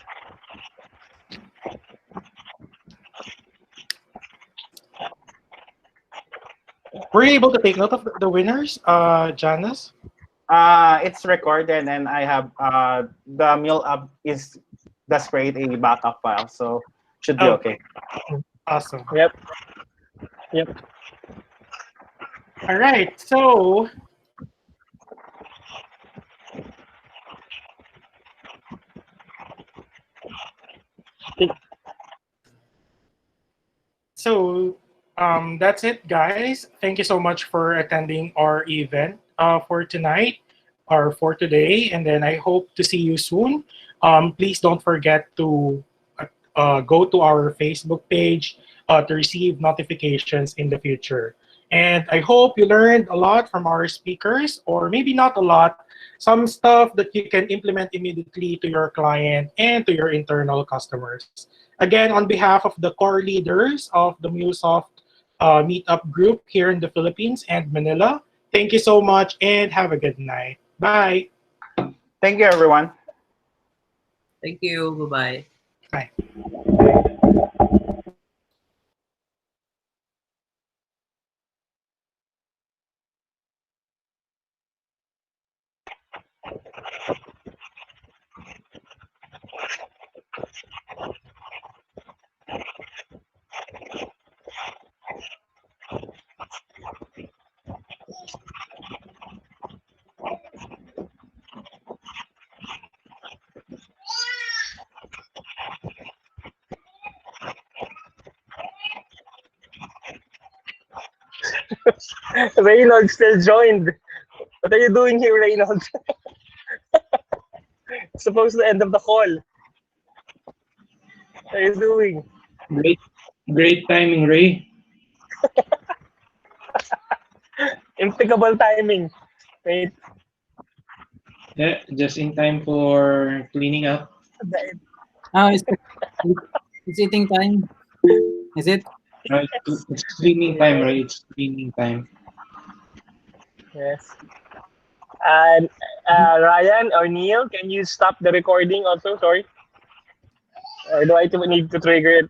[SPEAKER 1] Were you able to take note of the winners, Janice?
[SPEAKER 6] It's recorded, and I have the Mule app is does create a backup file, so should be okay.
[SPEAKER 1] Awesome.
[SPEAKER 2] Yep.
[SPEAKER 1] All right. So that's it, guys. Thank you so much for attending our event for tonight or for today, and then I hope to see you soon. Please don't forget to go to our Facebook page to receive notifications in the future. And I hope you learned a lot from our speakers, or maybe not a lot, some stuff that you can implement immediately to your client and to your internal customers. Again, on behalf of the core leaders of the MuleSoft Meetup group here in the Philippines and Manila, thank you so much and have a good night. Bye.
[SPEAKER 6] Thank you, everyone.
[SPEAKER 8] Thank you. Bye-bye.
[SPEAKER 1] Bye.
[SPEAKER 2] Reynold still joined. What are you doing here, Reynold? It's supposed to end of the call. What are you doing?
[SPEAKER 9] Great timing, Ray.
[SPEAKER 2] Impeccable timing. Wait.
[SPEAKER 9] Yeah, just in time for cleaning up.
[SPEAKER 8] Oh, it's eating time. Is it?
[SPEAKER 9] Right? It's cleaning time, right? It's cleaning time.
[SPEAKER 2] Yes. And Ryan or Neil, can you stop the recording also? Sorry. Or do I need to trigger it?